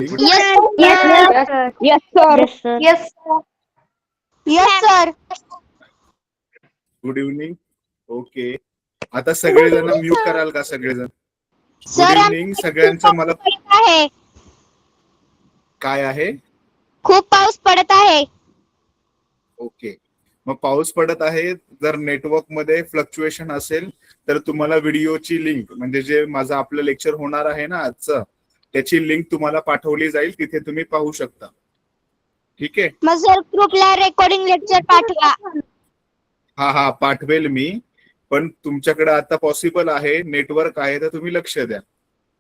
Yes, yes, sir. Yes, sir. Yes, sir. Yes, sir. Yes, sir. Good evening. Okay, आता सगळेजण mute कराल का सगळेजण? गुड सर इव्हनिंग सगळ्यांचं. मला आहे काय आहे? खूप पाऊस पडत आहे. ओके, मग पाऊस पडत आहे. जर नेटवर्क मध्ये फ्लक्च्युएशन असेल तर तुम्हाला व्हिडिओची लिंक, म्हणजे जे माझं आपलं लेक्चर होणार आहे ना आजचं, त्याची लिंक तुम्हाला पाठवली जाईल. तिथे तुम्ही पाहू शकता. ठीक आहे. मग सर ग्रुपला रेकॉर्डिंग लेक्चर पाठवा. हा पाठवेल मी. पण तुमच्याकडे आता पॉसिबल आहे, नेटवर्क आहे, तर तुम्ही लक्ष द्या.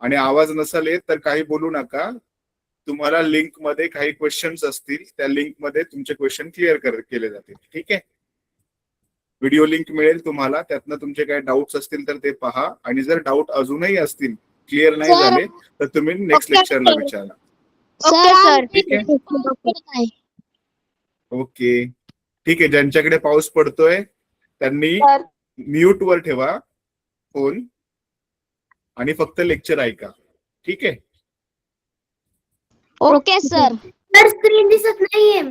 आणि आवाज नसेल येत तर काही बोलू नका. तुम्हाला लिंक मध्ये काही क्वेश्चन्स असतील, त्या लिंक मध्ये तुमचे क्वेश्चन क्लिअर केले जातील. ठीक आहे. व्हिडिओ लिंक मिळेल तुम्हाला, त्यातनं तुमचे काही डाऊट्स असतील तर ते पहा. आणि जर डाऊट अजूनही असतील, क्लिअर नाही सर, झाले, तर तुम्ही नेक्स्ट लेक्चरला विचारा. सर ठीक आहे. ओके, ठीक आहे. ज्यांच्याकडे पाऊस पडतोय त्यांनी म्यूट वर ठेवा फोन आणि फक्त लेक्चर ऐका. ठीक आहे. Okay sir. स्क्रीन दिसत नाहीये.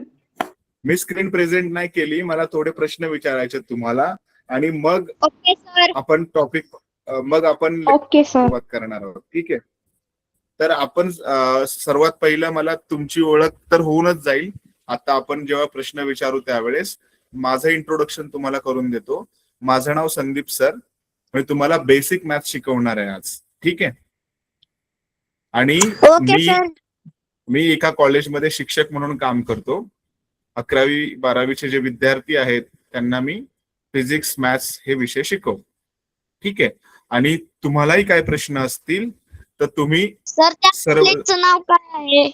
मी स्क्रीन प्रेझेंट नाही केली. मला थोडे प्रश्न विचारायचे तुम्हाला आणि मग ओके सर. आपण टॉपिक ओके सर. सुरुवात करणार आहोत. ठीक आहे. तर आपण सर्वात पहिलं मला तुमची ओळख तर होऊनच जाईल. आता आपण जेव्हा प्रश्न विचारू त्यावेळेस माझं इंट्रोडक्शन तुम्हाला करून देतो. माझं नाव संदीप सर. मी तुम्हाला बेसिक मॅथ शिकवणार आहे आज. ठीक आहे. आणि ओके सर. मी एका कॉलेजमध्ये शिक्षक म्हणून काम करतो. 11वी 12वीचे जे विद्यार्थी आहेत त्यांना मी फिजिक्स मॅथ्स हे विषय शिकवतो. ठीक आहे. आणि तुम्हालाही काय प्रश्न असतील तर तुम्ही सर त्या कॉलेजचं नाव काय आहे?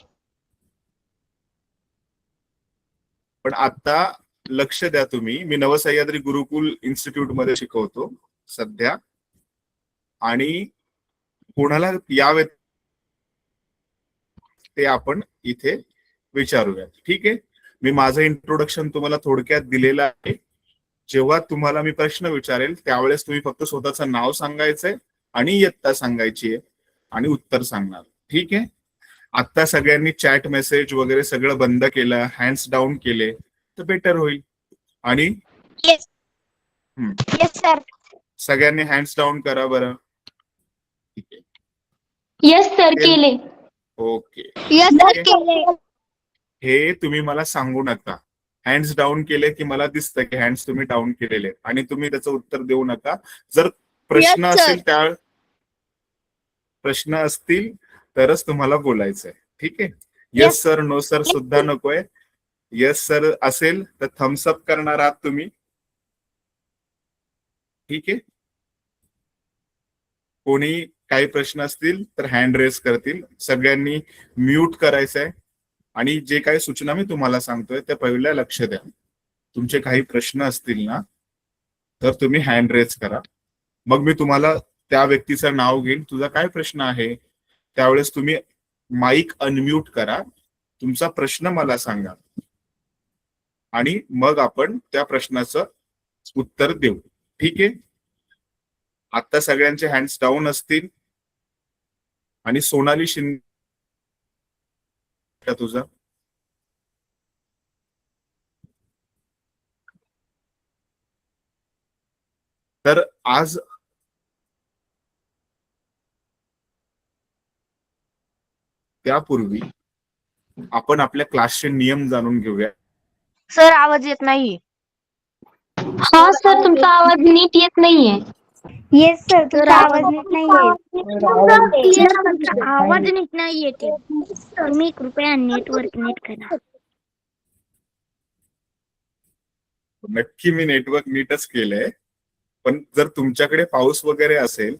पण आता लक्ष द्या तुम्ही. मी नवसह्याद्री गुरुकुल इन्स्टिट्यूट मध्ये शिकवतो सध्या. आणि कोणाला यावेत ते आपण इथे विचारूया. ठीक आहे. मी माझं इंट्रोडक्शन तुम्हाला थोडक्यात दिलेलं आहे. जेव्हा तुम्हाला मी प्रश्न विचारेल त्यावेळेस तुम्ही फक्त स्वतःचं नाव सांगायचंय आणि इयत्ता सांगायची आहे आणि उत्तर सांगणार. ठीक आहे. आता सगळ्यांनी चॅट मेसेज वगैरे सगळं बंद केलं, हँड्स डाऊन केले तर बेटर होईल. आणि येस सर. सगळ्यांनी हँड्स डाऊन करा बरं. ठीक आहे. येस सर केले. ओके. येस सर केले. हे तुम्ही मला सांगू नका. हँड्स डाऊन केले की मला दिसतं की हँड्स तुम्ही डाऊन केलेले आणि तुम्ही त्याचं उत्तर देऊ नका. जर प्रश्न असेल त्या प्रश्न असतील तरच तुम्हाला बोलायचंय. ठीक आहे. येस सर नो सर सुद्धा नकोय. येस सर असेल तर थम्स अप करणार आहात तुम्ही. ठीक आहे. कोणी काही प्रश्न असतील तर हँड रेस करतील. सगळ्यांनी म्यूट करायचंय आणि जे काही सूचना मी तुम्हाला सांगतोय त्या पहिल्या लक्ष द्या. तुमचे काही प्रश्न असतील ना तर तुम्ही हँड रेस करा. मग मी तुम्हाला त्या व्यक्तीचं नाव घेईन. तुझा काय प्रश्न आहे त्यावेळेस तुम्ही माईक अनम्यूट करा, तुमचा प्रश्न मला सांगा आणि मग आपण त्या प्रश्नाचं उत्तर देऊ. ठीक आहे. आता सगळ्यांचे हँड्स डाऊन असतील. आणि सोनाली शिंदे तुझा तर आज त्यापूर्वी आपण आपल्या क्लासचे नियम जाणून घेऊया. सर आवाज येत नाही. हा सर तुमचा आवाज नीट येत नाहीये. Yes sir. तुमचा आवाज नीट नाहीये. आवाज नीट नाही येते. तुम्ही कृपया नेटवर्क नीट करा. नक्की मी नेटवर्क नीटच केलंय. पण जर तुमच्याकडे पाऊस वगैरे असेल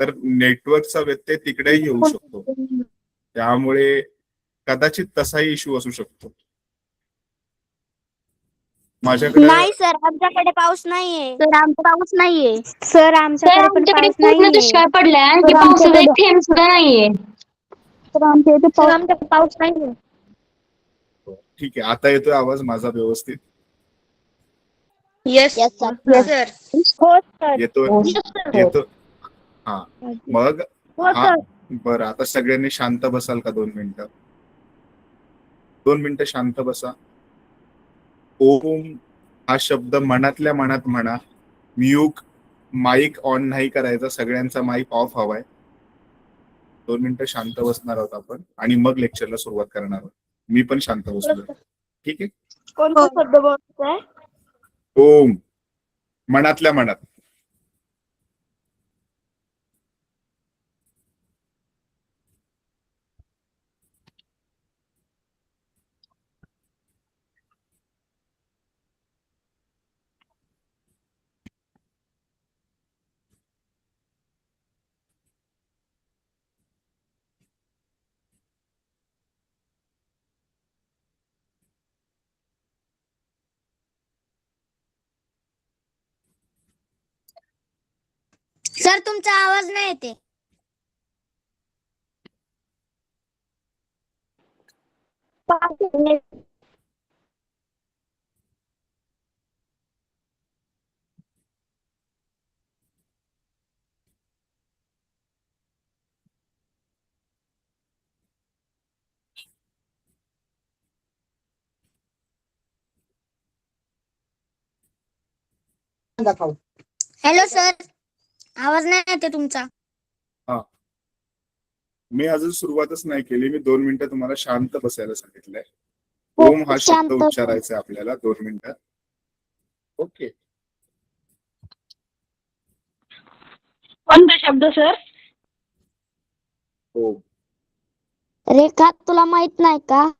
तर नेटवर्कचा व्यत्यय तिकडेही येऊ शकतो. त्यामुळे कदाचित तसाही इश्यू असू शकतो. माझ्याकडे नाही सर आमच्याकडे पाऊस नाहीये. सर आमचा पाऊस नाहीये. सर आमच्याकडे पण पाऊस पूर्ण नाहीये. दुष्काळ पडलाय. आणखी पावसाचा एक थेंब सुद्धा नाहीये. सर आमच्याकडे पाऊस नाहीये. ठीक आहे. आता येतोय आवाज माझा व्यवस्थित? Yes sir. हो सर. येतो. हा मग हा बरं. आता सगळ्यांनी शांत बसाल का 2 मिनिटं? 2 मिनिटं शांत बसा. ओम हा शब्द मनातल्या मनात म्हणा. म्यूट माईक ऑन नाही करायचा, सगळ्यांचा माईक ऑफ हवाय. 2 मिनिटं शांत बसणार आहोत आपण आणि मग लेक्चरला सुरुवात करणार आहोत. मी पण शांत बसलो. ठीक आहे. कोणता शब्द बोलतोय? ओम मनातल्या मनात. सर तुमचा आवाज नाही येते. हॅलो सर, आवाज नाही येते तुमचा. हा, मी अजून सुरुवातच नाही केली. मी 2 मिनिटं तुम्हाला शांत बसायला सांगितलंय. ओम हा शब्द उच्चारायचा आपल्याला 2 मिनिटं. ओके. कोणता शब्द सर? ओम. रेखा तुला माहित नाही का?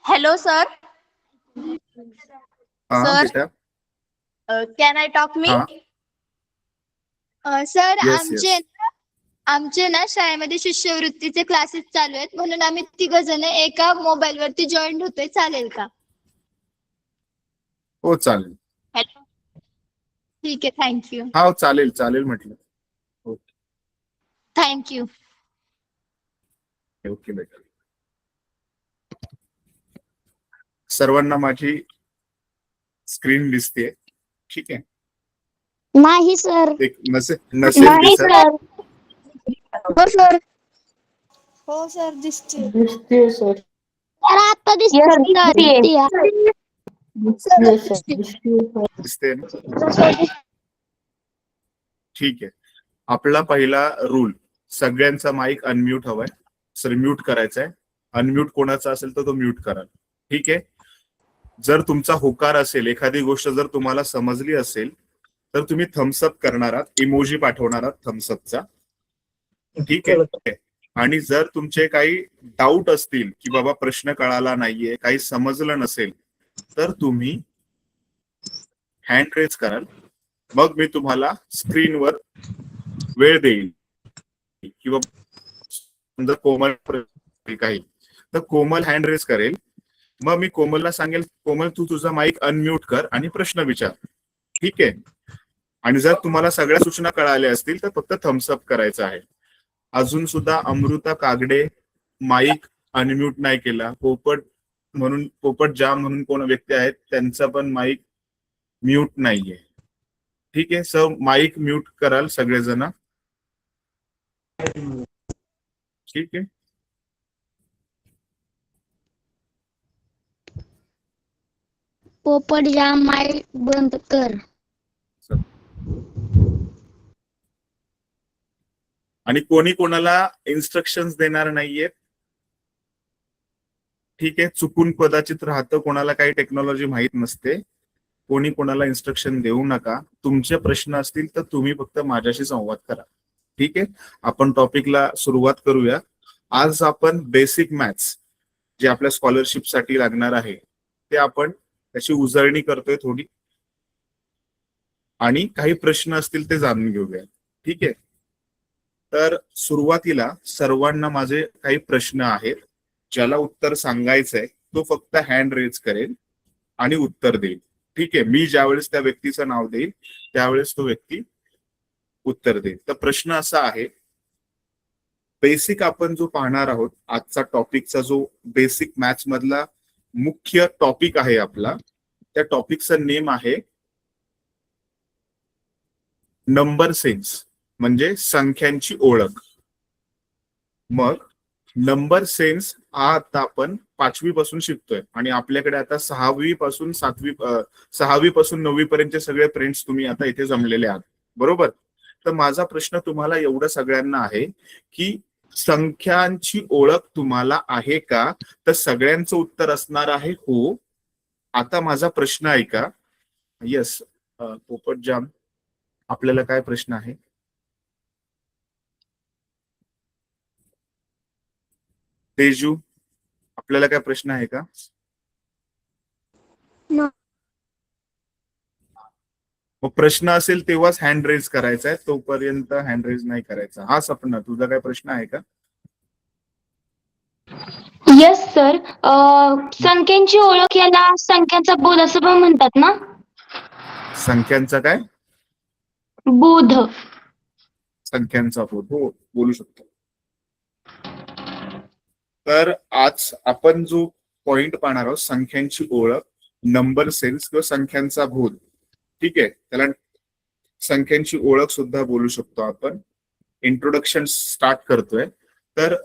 Hello sir. हा सर, बेटा. कॅन आय टॉक मी? हा. Sir, Yes, yes. आमचे ना शाळेमध्ये शिष्यवृत्तीचे क्लासेस चालू आहेत, म्हणून आम्ही 3 जण एका मोबाईल वरती जॉईन होतोय. चालेल का? हो चालेल. हॅलो. ठीक आहे, थँक्यू. हा चालेल चालेल म्हटलं. थँक्यू. ओके बेटा. सर्वांना माझी स्क्रीन दिसते? ठीक आहे. नाही सर. एक नसेल नाही दिसत. सर. हो सर. हो सर, दिसते. दिसते सर. सर आता Yes, दिसते. दिसते ना? ठीक आहे. आपला पहिला रूल, सगळ्यांचा माईक अनम्यूट हवाय. सर म्यूट करायचा आहे. अनम्यूट कोणाचा असेल तर तो म्यूट करा. ठीक आहे. जर तुमचा होकार असेल, एखादी गोष्ट जर तुम्हाला समजली असेल तर तुम्ही थम्सअप करणार आहात, इमोजी पाठवणार आहात थम्सअपचा. ठीक आहे. आणि जर तुमचे काही डाऊट असतील की बाबा प्रश्न कळाला नाहीये, काही समजलं नसेल, तर तुम्ही हँड रेज कराल. मग मी तुम्हाला स्क्रीनवर वेळ देईल किंवा समजा कोमल काही, तर कोमल हँड रेज करेल. मग मी कोमलला सांगेल, कोमल तू तुझा माईक अनम्यूट कर आणि प्रश्न विचार. ठीक आहे. आणि जर तुम्हाला सगळ्या सूचना कळाल्या असतील तर फक्त थम्सअप करायचं आहे. अजून सुद्धा अमृता कागडे माईक अनम्यूट नाही केला. पोपट जाम म्हणून कोण व्यक्ती आहेत, त्यांचा पण माईक म्यूट नाहीये. ठीक आहे. सर माईक म्यूट कराल सगळेजण? ठीक आहे. पोपट जाम माईक बंद कर. आणि कोणी कोणाला इन्स्ट्रक्शन्स देणार नाहीयेत. ठीक आहे. चुकून कदाचित राहतं, कोणाला काही टेक्नॉलॉजी माहित नसते. कोणी कोणाला इन्स्ट्रक्शन देऊ नका. तुमचे प्रश्न असतील तर तुम्ही फक्त माझ्याशी संवाद करा. ठीक आहे. आपण टॉपिकला सुरुवात करूया. आज आपण बेसिक मॅथ्स जे आपल्या स्कॉलरशिपसाठी लागणार आहे ते आपण त्याची उजळणी करतोय थोडी, आणि काही प्रश्न असतील ते जाणून घेऊया. ठीक आहे. तर सुरुवातीला सर्वांना माझे काही प्रश्न आहेत. ज्याला उत्तर सांगायचंय तो फक्त हँड रेज करेल आणि उत्तर देईल. ठीक आहे. मी ज्यावेळेस त्या व्यक्तीचं नाव देईल त्यावेळेस तो व्यक्ती उत्तर देईल. तर प्रश्न असा आहे, बेसिक आपण जो पाहणार आहोत आजचा टॉपिकचा जो बेसिक मॅथ्स मधला मुख्य टॉपिक आहे आपला, त्या टॉपिकचं नेम आहे नंबर सेन्स, म्हणजे संख्यांची ओळख. मग नंबर सेन्स हा आता आपण 5वी पासून शिकतोय आणि आपल्याकडे आता 6वी पासून 9वी पर्यंतचे सगळे फ्रेंड्स तुम्ही आता इथे जमलेले आहात, बरोबर. तर माझा प्रश्न तुम्हाला एवढं सगळ्यांना आहे की संख्यांची ओळख तुम्हाला आहे का? तर सगळ्यांचं उत्तर असणार आहे हो. आता माझा प्रश्न ऐका. येस, पोपटजाम, आपल्याला काय प्रश्न आहे? तेजू, आपल्याला काय प्रश्न आहे का? No. मग प्रश्न असेल तेव्हाच हँड रेज करायचा आहे, तोपर्यंत हँड रेज नाही करायचा. हा सपना, तुझा काय प्रश्न आहे का? Yes sir. संख्यांची ओळख याला संख्यांचा बोध असं पण म्हणतात ना? संख्यांचा काय? बोध. संख्यांचा बोध, हो, बोलू शकतो. तर आज आपण जो पॉइंट पाहणार आहोत, संख्यांची ओळख, नंबर सेन्स किंवा संख्यांचा बोध, ठीक आहे, त्याला संख्यांची ओळख सुद्धा बोलू शकतो आपण. इंट्रोडक्शन स्टार्ट करतोय. तर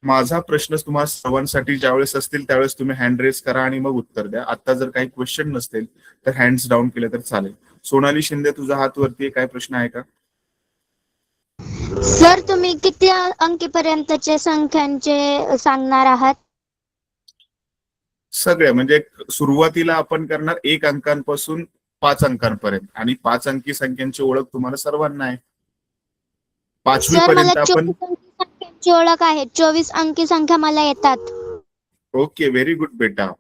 माझा प्रश्न तुम्हाला सर्वांसाठी ज्यावेळेस असतील त्यावेळेस तुम्ही हँड रेज करा आणि मग उत्तर द्या. आता जर काही क्वेश्चन नसतील तर हँड्स डाऊन केले तर चालेल. सोनाली शिंदे, तुझा हात वरती आहे, काय प्रश्न आहे का? सर तुम्ही किती अंकीपर्यंतचे संख्यांचे सांगणार आहात? सगळे, म्हणजे सुरुवातीला आपण करणार 1 अंकांपासून 5 अंकांपर्यंत, आणि 5 अंकी संख्यांची ओळख तुम्हाला सर्वांना आहे. 5वी सर मला पर्यंत आपण 24 अंकी संख्यांची ओळख आहे. 24 अंकी संख्या मला येतात. ओके, व्हेरी गुड बेटा.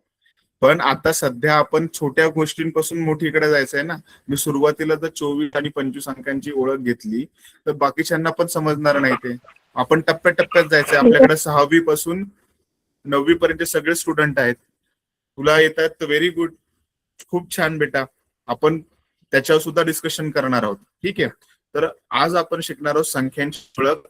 पण आता सध्या आपण छोट्या गोष्टींपासून मोठीकडे जायचंय ना. मी सुरुवातीला जर 24 आणि 25 अंकांची ओळख घेतली तर बाकीच्यांना पण समजणार नाही ते. आपण टप्प्याटप्प्यात जायचंय. आपल्याकडे 6वी पासून 9वी पर्यंत सगळे स्टुडंट आहेत. तुला येत आहेत तर व्हेरी गुड, खूप छान बेटा. आपण त्याच्यावर सुद्धा डिस्कशन करणार आहोत, ठीक आहे. तर आज आपण शिकणार आहोत संख्यांची ओळख.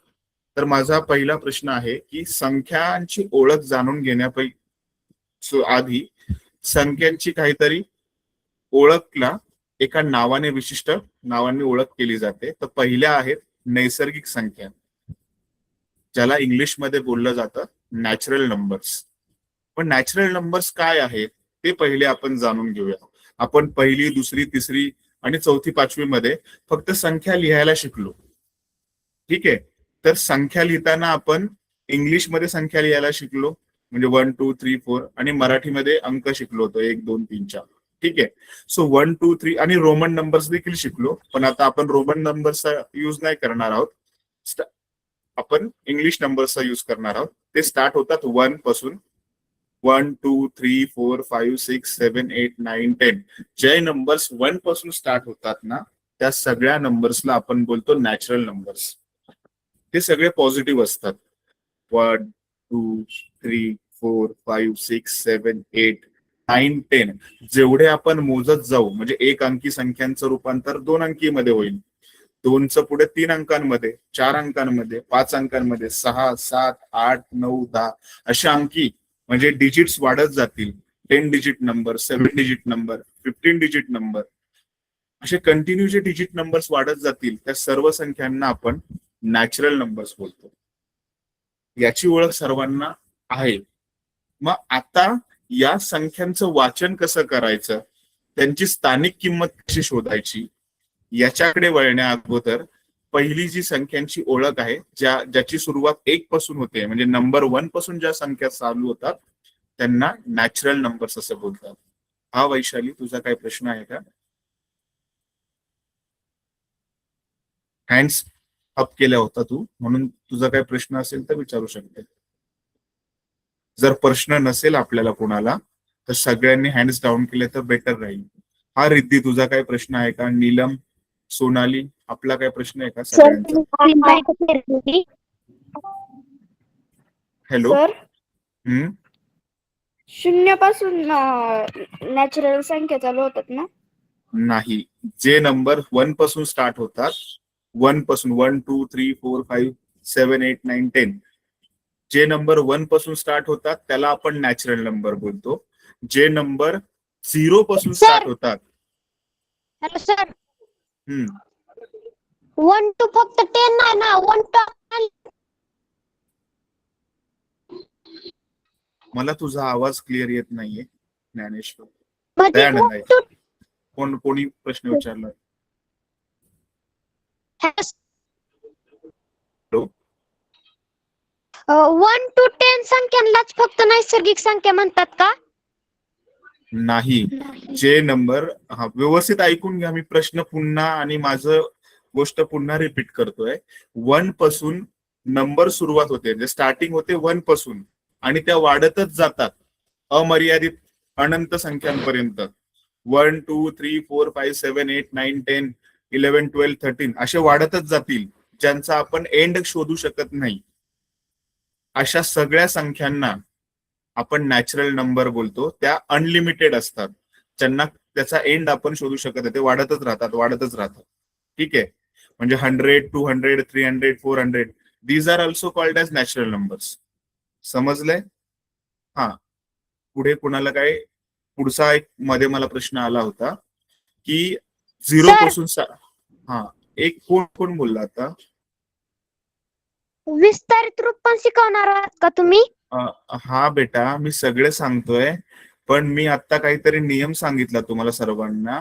तर माझा पहिला प्रश्न आहे की संख्यांची ओळख जाणून घेण्यापैकी आधी संख्यांची काहीतरी ओळखला एका नावाने, विशिष्ट नावाने ओळख केली जाते. तर पहिल्या आहेत नैसर्गिक संख्या, ज्याला इंग्लिशमध्ये बोललं जातं नॅचरल नंबर्स. पण नॅचरल नंबर्स काय आहेत ते पहिले आपण जाणून घेऊया. आपण 1ली, 2री, 3री आणि 4थी, 5वी मध्ये फक्त संख्या लिहायला शिकलो, ठीक आहे. तर संख्या लिहिताना आपण इंग्लिशमध्ये संख्या लिहायला शिकलो, म्हणजे 1 2 3 4, आणि मराठीमध्ये अंक शिकलो होतो 1 2 3 4, ठीक आहे. सो 1 2 3 आणि रोमन नंबर्स देखील शिकलो. पण आता आपण रोमन नंबर्सचा यूज नाही करणार आहोत, आपण इंग्लिश नंबर्सचा यूज करणार आहोत. ते स्टार्ट होतात 1 पासून. 1 2 3 4 5 6 7 8 9 10. जे नंबर्स 1 पासून स्टार्ट होतात ना, त्या सगळ्या नंबर्सला आपण बोलतो नॅचरल नंबर्स. ते सगळे पॉझिटिव्ह असतात. 1 2 3 4 5 6 7 8 9 10. जेवढे आपण मोजत जाऊ, म्हणजे 1 अंकी संख्यांचं रूपांतर 2 अंकीमध्ये होईल, 2चं पुढे 3 अंकांमध्ये, 4 अंकांमध्ये, 5 अंकांमध्ये, 6 7 8 9 10 अशा अंकी, म्हणजे डिजिट्स वाढत जातील. 10 digit number, 7 digit number, 15 digit number, असे कंटिन्यू जे डिजिट नंबर्स वाढत जातील त्या सर्व संख्यांना आपण नॅचरल नंबर्स बोलतो. याची ओळख सर्वांना आहे. मग आता या संख्यांचं वाचन कसं करायचं, त्यांची स्थानिक किंमत कशी शोधायची, याच्याकडे वळण्या अगोदर पहिली जी संख्यांची ओळख आहे, ज्याची सुरुवात 1 पासून होते, म्हणजे नंबर 1 पासून ज्या संख्या चालू होतात त्यांना नॅचरल नंबर्स असं बोलतात. हा वैशाली, तुझा काही प्रश्न आहे का? हँड्स अप केला होता तू, म्हणून तुझा काही प्रश्न असेल तर विचारू शकते. जर प्रश्न नसेल आपल्याला कोणाला तर सगळ्यांनी हँड्स डाऊन केले तर बेटर राहील. हा रिद्धी, तुझा काही प्रश्न आहे का? नीलम, सोनाली, आपला काय प्रश्न आहे का सगळ्यांचा? हॅलो सर, हम्म 0 पासून नॅचरल संख्या चालू होतात ना? नाही, जे नंबर 1 पासून स्टार्ट होतात, 1 पासून 1 2 3 4 5 7 8 9 10, जे नंबर 1 पासून स्टार्ट होतात त्याला आपण नॅचरल नंबर बोलतो. जे नंबर 0 पासून सर. स्टार्ट होतात. हॅलो सर, हम्म 1 to फक्त 10 नाही ना, 1 to मला तुझा आवाज क्लिअर येत नाहीये ज्ञानेश्वर. म्हणजे दयानंद 1 आहे. to कोणी प्रश्न विचारला? 1 to 10 संख्यांनाच फक्त नैसर्गिक संख्या म्हणतात का? नाही. जे नंबर, हा व्यवस्थित ऐकून घ्या, मी प्रश्न पुन्हा आणि माझं गोष्ट पुन्हा रिपीट करतोय. 1 पासून नंबर सुरुवात होते, म्हणजे स्टार्टिंग होते 1 पासून आणि त्या वाढतच जातात अमर्यादित अनंत संख्यांपर्यंत. 1 2 3 4 5 7 8 9 10 11 12 13 असे वाढतच जातील, ज्यांचा आपण एंड शोधू शकत नाही. अशा सगळ्या संख्यांना आपण नॅचरल नंबर बोलतो. त्या अनलिमिटेड असतात, ज्यांना त्याचा एंड आपण शोधू शकत नाही, ते वाढतच राहतात. ठीक आहे. म्हणजे 100 200 300 400 these are also called as natural numbers. समजलंय? हा. पुढे कुणाला काय? पुढचा एक मध्ये मला प्रश्न आला होता की 0 सर. पासून हा, एक कोण बोलला आता? विस्तारित रूप पण शिकवणार आहात का तुम्ही? हा बेटा, मी सगळे सांगतोय, पण मी आता काहीतरी नियम सांगितला तुम्हाला सर्वांना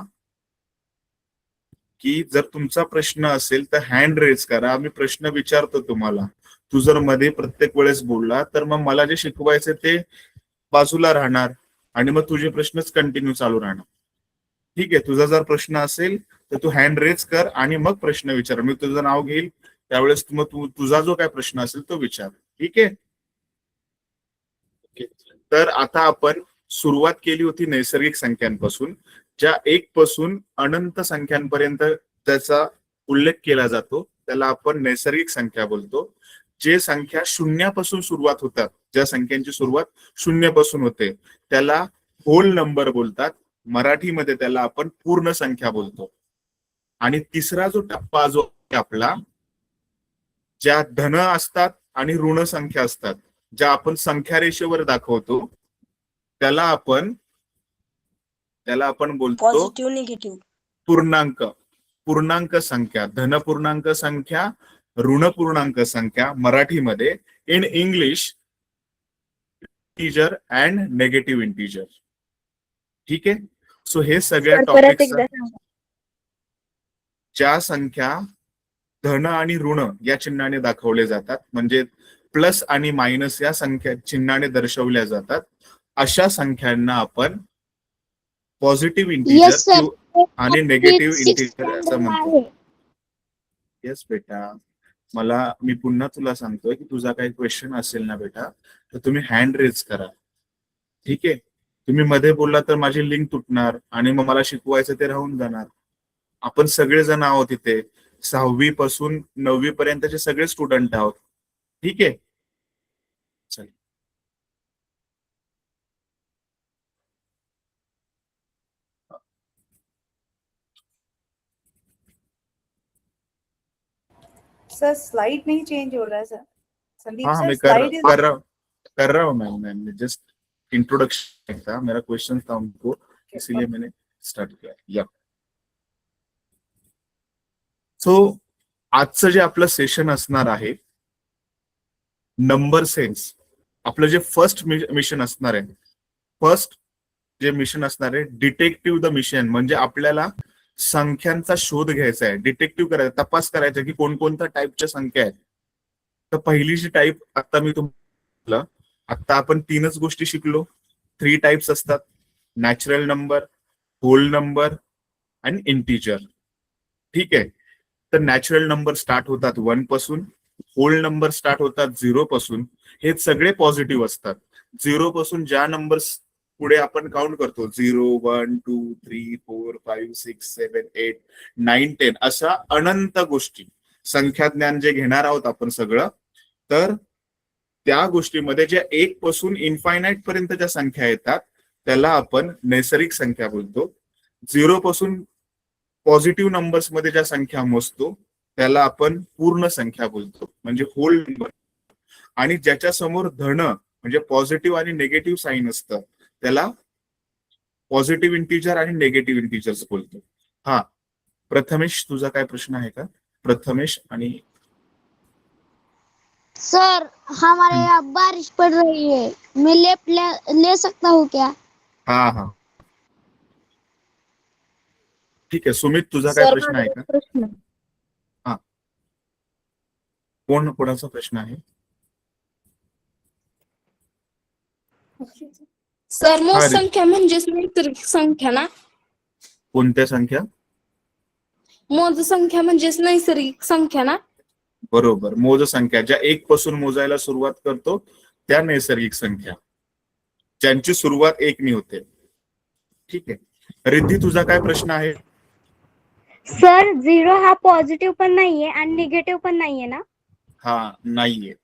की जर तुमचा प्रश्न असेल तर हँड रेज करा, मी प्रश्न विचारतो तुम्हाला. तू जर मध्ये प्रत्येक वेळेस बोलला तर मग मला जे शिकवायचे ते बाजूला राहणार आणि मग तुझे प्रश्नच कंटिन्यू चालू राहणार. ठीक आहे. तुझा जर प्रश्न असेल तर तू हँड रेज कर आणि मग प्रश्न विचार. मी तुझं नाव घेईल, त्यावेळेस मग तुझा जो काय प्रश्न असेल तो विचार. ठीक आहे. तर आता आपण सुरुवात केली होती नैसर्गिक संख्यांपासून, ज्या 1 पासून अनंत संख्यांपर्यंत त्याचा उल्लेख केला जातो त्याला आपण नैसर्गिक संख्या बोलतो. जे संख्या शून्यापासून सुरुवात होतात, ज्या संख्यांची सुरुवात 0 पासून होते, त्याला होल नंबर बोलतात. मराठीमध्ये त्याला आपण पूर्ण संख्या बोलतो. आणि तिसरा जो टप्पा जो आपला, ज्या धन असतात आणि ऋण संख्या असतात, ज्या आपण संख्या रेषेवर दाखवतो, त्याला आपण बोलतो पॉझिटिव्ह निगेटिव्ह. पूर्णांक संख्या. धन पूर्णांक संख्या, ऋण पूर्णांक संख्या, मराठीमध्ये in English integer and negative integer. ठीक आहे. सो हे सगळ्या टॉपिक्स, ज्या संख्या धन आणि ऋण या चिन्हाने दाखवले जातात, म्हणजे प्लस आणि मायनस या संख्या चिन्हाने दर्शवल्या जातात, अशा संख्यांना आपण पॉझिटिव्ह Yes, इंटिजर sir. आणि नेगेटिव्ह Sixth इंटिजर असं standard म्हणतो. आहे. येस बेटा, मी पुन्हा तुला सांगतोय की तुझा काही क्वेश्चन असेल ना बेटा, तर तुम्ही हँड रेज करा. ठीक आहे. तुम्ही मध्ये बोलला तर माझी लिंक तुटणार आणि मग मला शिकवायचं ते राहून जाणार. आपण सगळेजण आहोत इथे, 6वी पासून 9वी पर्यंतचे सगळे स्टुडंट आहोत. ठीक आहे. चल. सर स्लाइड नहीं चेंज हो रहा है सर. संदीप हाँ सर मैं स्लाइड कर रहा हूँ मैम जस्ट इंट्रोडक्शन था, मेरा क्वेश्चन था उनको, इसीलिए मैंने स्टार्ट किया. या सो आजचं जे आपलं सेशन असणार आहे नंबर सेन्स, आपलं जे फर्स्ट मिशन असणार आहे, डिटेक्टिव्ह द मिशन, म्हणजे आपल्याला संख्यांचा शोध घ्यायचा आहे, डिटेक्टिव्ह करायचा, तपास करायचा की कोणकोणत्या टाईपच्या संख्या आहेत. तर पहिली जी टाईप आता आपण 3च गोष्टी शिकलो. 3 टाइप्स असतात, नॅचरल नंबर, होल नंबर आणि इंटिजर. ठीक आहे. तर नॅचरल नंबर स्टार्ट होतात 1 पासून, होल नंबर स्टार्ट होतात 0 पासून. हे सगळे पॉझिटिव्ह असतात. 0 पासून ज्या नंबर्स पुढे आपण काउंट करतो, 0 1 2 3 4 5 6 7 8 9 10 अशा अनंत गोष्टी, संख्या ज्ञान जे घेणार आहोत आपण सगळं, तर त्या गोष्टीमध्ये ज्या 1 पासून इन्फायनाइट पर्यंत ज्या संख्या येतात त्याला आपण नैसर्गिक संख्या बोलतो. 0 पासून पॉझिटिव्ह नंबर्स मध्ये ज्या संख्या मोजतो त्याला आपण पूर्ण संख्या बोलतो, म्हणजे होल नंबर. आणि ज्याच्या समोर धन म्हणजे पॉझिटिव्ह आणि निगेटिव्ह साइन असतं त्याला पॉझिटिव्ह इंटिजर आणि निगेटिव्ह इंटिजर्स बोलतो. हा, प्रथमेश तुझा काय प्रश्न आहे का? प्रथमेश आणि सर हमारे यहाँ बारिश पड़ रही है, मैं ले सकता हूँ क्या? हा हा ठीक आहे. सुमित तुझा काय प्रश्न आहे का? प्रश्न हा, कोणाचा प्रश्न आहे? सर हा, मोज रे. संख्या म्हणजेच नैसर्गिक संख्या ना? कोणत्या संख्या? मोज संख्या म्हणजेच नैसर्गिक संख्या ना? बरोबर. मोज संख्या ज्या 1 पासून मोजायला सुरुवात करतो त्या नैसर्गिक संख्या, ज्यांची सुरुवात 1 ने होते. ठीक आहे. रिद्धी तुझा काय प्रश्न आहे? सर 0 हा पॉझिटिव्ह पण नाहीये आणि निगेटिव्ह पण नाहीये ना? हा, नाहीये.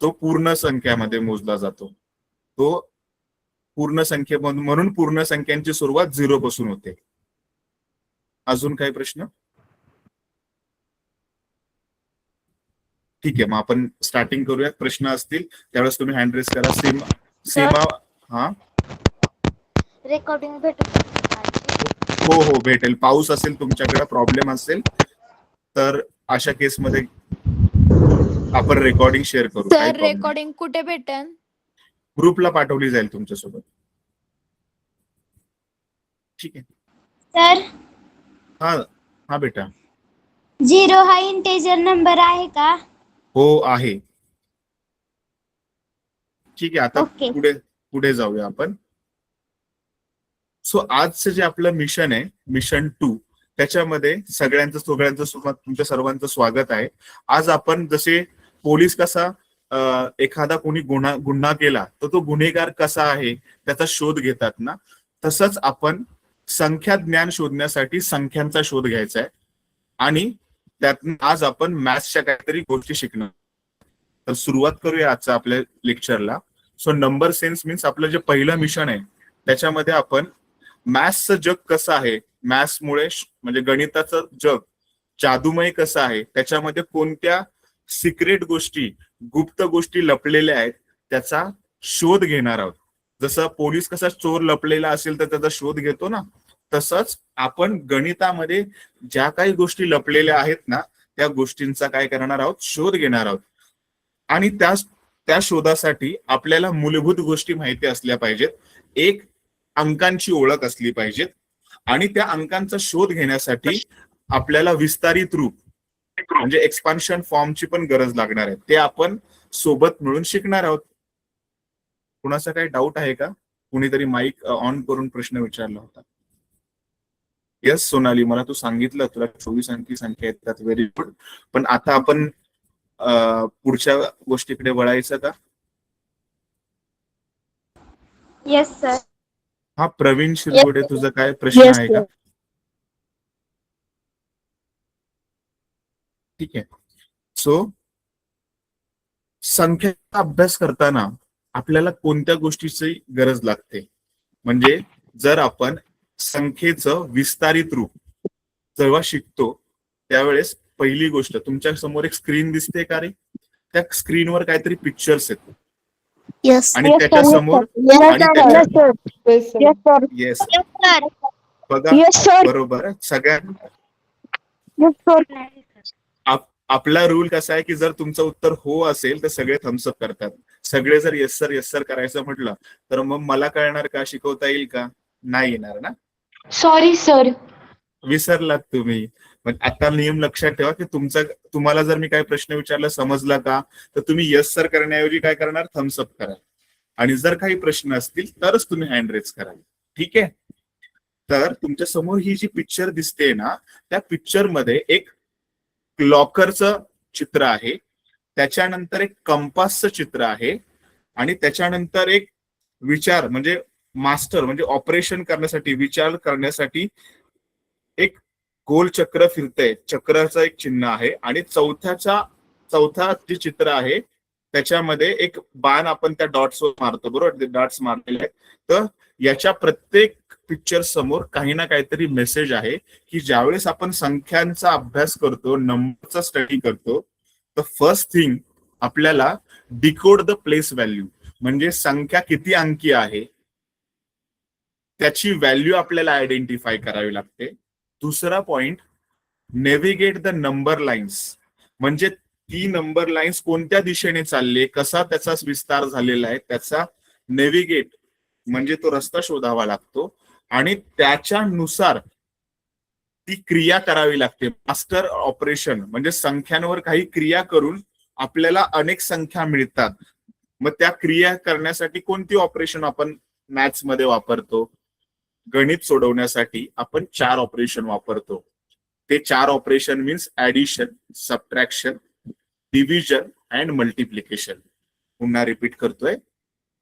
तो पूर्ण संख्यामध्ये मोजला जातो. तो पूर्ण संख्येमधून, म्हणून पूर्ण संख्यांची सुरुवात 0 पासून होते. अजून काय प्रश्न? ठीक आहे, मग आपण स्टार्टिंग करूयात. प्रश्न असतील त्यावेळेस तुम्ही हँड रेस करा. सीमा. हा, रेकॉर्डिंग भेटू हो हो भेटेल. पाऊस असेल तुमच्याकडे, प्रॉब्लेम असेल तर अशा केसमध्ये आपण रेकॉर्डिंग शेअर करू. सर रेकॉर्डिंग कुठे भेटेल? ग्रुपला पाठवली जाईल तुमच्यासोबत. ठीक आहे. सर हा हा बेटा. 0 हा इंटेजर नंबर आहे का? हो आहे. ठीक आहे, आता ओके. पुढे जाऊया आपण. सो आजचं जे आपलं मिशन आहे, मिशन 2, त्याच्यामध्ये तुमच्या सर्वांचं स्वागत आहे. आज आपण जसे पोलीस कसा एखादा कोणी गुन्हा केला तर तो गुन्हेगार कसा आहे त्याचा शोध घेतात ना, तसंच आपण संख्या ज्ञान शोधण्यासाठी संख्यांचा शोध घ्यायचा आहे. आणि त्यातून आज आपण मॅथ्सच्या काहीतरी गोष्टी शिकणार. तर सुरुवात करूया आजच्या आपल्या लेक्चरला. सो नंबर सेन्स मीन्स आपलं जे पहिलं मिशन आहे त्याच्यामध्ये आपण मॅथ्सचं जग कसं आहे, मॅथ्समुळे म्हणजे गणिताचं जग जादूमय कसं आहे, त्याच्यामध्ये कोणत्या सिक्रेट गोष्टी, गुप्त गोष्टी लपलेल्या आहेत त्याचा शोध घेणार आहोत. जसं पोलीस कसा चोर लपलेला असेल तर त्याचा शोध घेतो ना, तसंच आपण गणितामध्ये ज्या काही गोष्टी लपलेल्या आहेत ना त्या गोष्टींचा काय करणार आहोत, शोध घेणार आहोत. आणि त्या शोधासाठी आपल्याला मूलभूत गोष्टी माहिती असल्या पाहिजेत. एक, अंकांची ओळख असली पाहिजेत. आणि त्या अंकांचा शोध घेण्यासाठी आपल्याला विस्तारित रूप म्हणजे एक्सपान्शन फॉर्मची पण गरज लागणार आहे. ते आपण सोबत मिळून शिकणार आहोत. कुणाचा काही डाऊट आहे का? कुणीतरी माईक ऑन करून प्रश्न विचारला होता. येस सोनाली, मला तू सांगितलं तुला 24 अंकी संख्या येतात. Very good. पण आता आपण पुढच्या गोष्टीकडे वळायचं का? Yes sir. हा, प्रवीण शिरगोडे तुझा काय प्रश्न आहे का? ठीक आहे. सो संख्येचा अभ्यास करताना आपल्याला कोणत्या गोष्टीची गरज लागते? म्हणजे जर आपण संख्येचं विस्तारित रूप जेव्हा शिकतो त्यावेळेस पहिली गोष्ट, तुमच्या समोर एक स्क्रीन दिसते का रे? त्या स्क्रीनवर काहीतरी पिक्चर्स आहेत आणि त्याच्या समोर येस बघा, बरोबर. आपला रूल कसा आहे की जर तुमचं उत्तर हो असेल तर सगळे थम्सअप करतात. सगळे जर येस सर करायचं म्हटलं तर मग मला कळणार का, शिकवता येईल का? नाही येणार ना. Sorry sir. विसरलात तुम्ही. पण आता नियम लक्षात ठेवा की तुम्हाला जर मी काही प्रश्न विचारला समजला का तर तुम्ही येस सर करण्याऐवजी काय करणार, थम्सअप करा. आणि जर काही प्रश्न असतील तरच तुम्ही हँड रेज कराल. ठीक आहे. तर तुमच्या समोर ही जी पिक्चर दिसते ना, त्या पिक्चर मध्ये एक क्लॉकरचं चित्र आहे, त्याच्यानंतर एक कंपासचं चित्र आहे आणि त्याच्यानंतर एक विचार म्हणजे मास्टर म्हणजे ऑपरेशन करण्यासाठी, विचार करण्यासाठी एक गोल चक्र फिरतंय, चक्राचं एक चिन्ह आहे. आणि चौथा जे चित्र आहे त्याच्यामध्ये एक बाण आपण त्या डॉट्सवर मारतो, बरोबर? ते डॉट्स मारलेले आहेत. तर याच्या प्रत्येक पिक्चर समोर काही ना काहीतरी मेसेज आहे की ज्यावेळेस आपण संख्यांचा अभ्यास करतो, नंबरचा स्टडी करतो, तर फर्स्ट थिंग आपल्याला डिकोड द प्लेस व्हॅल्यू म्हणजे संख्या किती अंकी आहे त्याची व्हॅल्यू आपल्याला आयडेंटिफाय करावी लागते. दुसरा point, navigate the number lines, म्हणजे ती नंबर लाईन्स कोणत्या दिशेने चालले, कसा त्याचा विस्तार झालेला आहे, त्याचा नेव्हिगेट म्हणजे तो रस्ता शोधावा लागतो आणि त्याच्यानुसार ती क्रिया करावी लागते. मास्टर ऑपरेशन म्हणजे संख्यांवर काही क्रिया करून आपल्याला अनेक संख्या मिळतात. मग त्या क्रिया करण्यासाठी कोणती ऑपरेशन आपण मॅथ्स मध्ये वापरतो? गणित सोडवण्यासाठी आपण 4 ऑपरेशन वापरतो. ते 4 operation means addition, subtraction, division and multiplication. पुन्हा रिपीट करतोय.